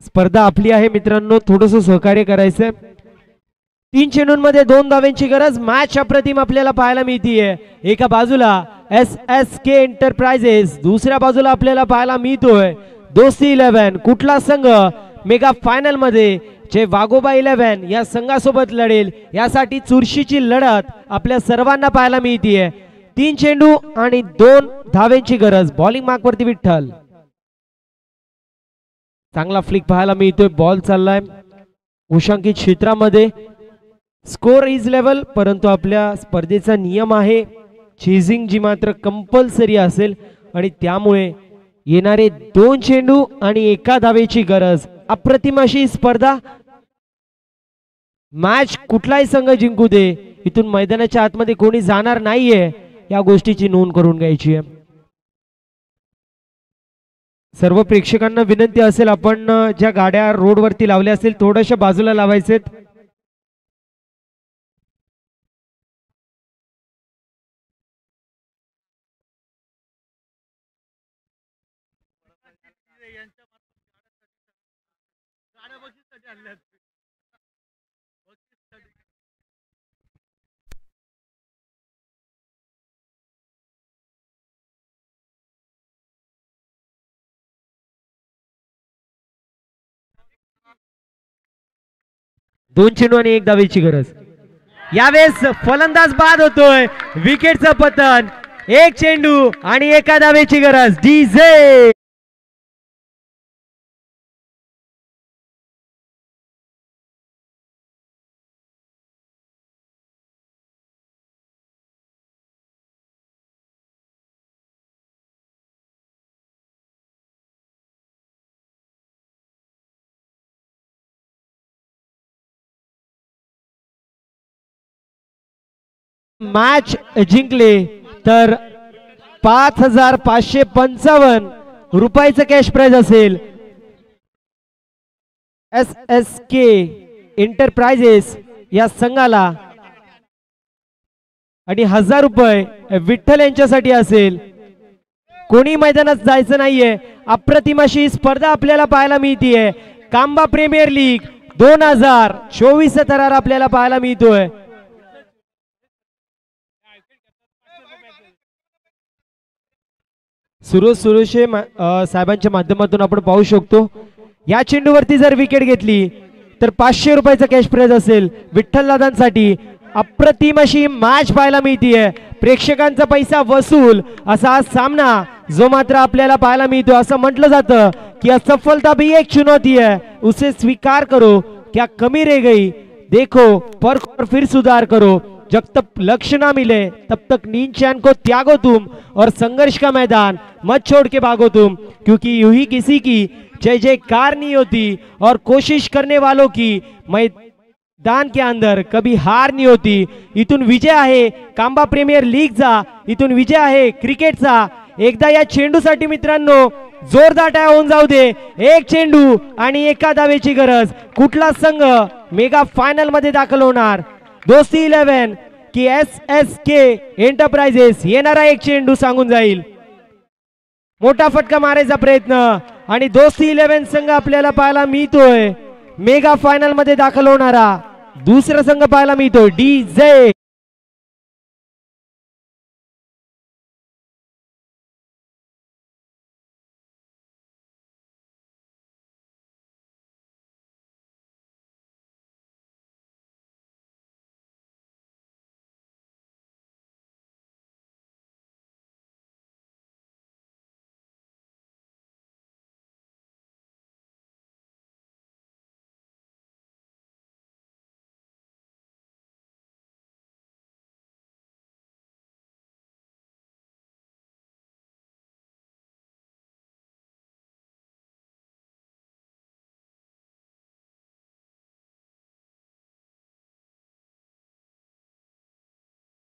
स्पर्धा आपली आहे मित्रांनो, थोडस सहकार्य करायचंय. 3 चेंडूंमध्ये 2 धाव्यांची गरज. मॅच अप्रतिम आपल्याला पाहायला मिळतीये. एका बाजूला SSK एंटरप्राइजेस, दुसऱ्या बाजूला आपल्याला पाहायला मिळतोय दोस्ती 11. कुठला संघ मेगा फायनल मध्ये जे वाघोबा 11 या संघासोबत लढेल यासाठी चुरशीची लढत आपल्या सर्वांना पाहायला मिळतीये. 3 चेंडू आणि 2 धाव्यांची गरज. बॉलिंग मार्क वरती विठ्ठल. चांगला फ्लिक पाहायला मिळतोय. बॉल चाललाय उशांकित क्षेत्रामध्ये. स्कोर इज लेवल, परंतु आपल्या स्पर्धेचा नियम आहे चेजिंग जी मात्र कंपल्सरी असेल आणि त्यामुळे येणारे 2 चेंडू आणि 1 धावेची गरज. अप्रतिम अशी स्पर्धा. मॅच कुठलाही संघ जिंकू दे, इथून मैदानाच्या आतमध्ये कोणी जाणार नाहीये या गोष्टीची नोंद करून घ्यायची आहे. सर्व प्रेक्षकांना विनंती असेल आपण ज्या गाड्या रोड वरती लावल्या असेल थोड्याशा बाजूला लावायचे. दोन चेंडू आणि 1 धावेची गरज. यावेळेस फलंदाज बाद होतोय. विकेटचं पतन. 1 चेंडू आणि 1 धावेची गरज. डीजे मॅच जिंकले तर 5555 रुपयाचं कॅश प्राइज असेल. SSK एंटरप्राइजेस या संघाला आणि 1000 रुपये विठ्ठल यांच्यासाठी असेल. कोणी मैदानात जायचं नाहीये. अप्रतिम अशी स्पर्धा आपल्याला पाहायला मिळतीये. कांबा प्रीमियर लीग 2024 थरार आपल्याला पाहायला मिळतोय. सुरेश साहेबांच्या माध्यमातून आपण पाहू शकतो या चेंडूवरती जर विकेट घेतली तर 500 रुपयाचा कॅश प्राइज असेल विठ्ठल दादांसाठी. अप्रतिम अशी मॅच पाहायला मिळतीये. प्रेक्षकांचा पैसा वसूल असा हा सामना जो मात्र आपल्याला पाहायला मिळतो. असं म्हटलं जातं की असफलता भी एक चुनौती है, उसे स्वीकार करो, क्या कमी रह गई देखो, परखो और फिर सुधार करो. जब तक लक्ष्य ना मिले तब तक नींद चैन को त्यागो तुम और संघर्ष का मैदान मत छोड़ के भागो तुम, क्योंकि यूं ही किसी की जय जयकार नहीं होती और कोशिश करने वालों की मैदान के अंदर कभी हार नहीं होती. इथून विजय आहे कांबा प्रीमियर लीगचा, इथून विजय आहे क्रिकेटचा. एकदा या चेंडूसाठी मित्रांनो जोरदार टाळ्या होऊन जाऊ दे. एक चेंडू आणि एका धावेची गरज. कुठला संघ मेगा फायनल मध्ये दाखल होणार? दोस्ती 11 की SSK एंटरप्राइजेस येणारा एक चेंडू सांगून जाईल. मोठा फटका मारायचा प्रयत्न आणि दोस्ती 11 संघ आपल्याला पाहायला मिळतोय. मेगा फायनल मध्ये दाखल होणारा दुसरा संघ पाहायला मिळतोय DJ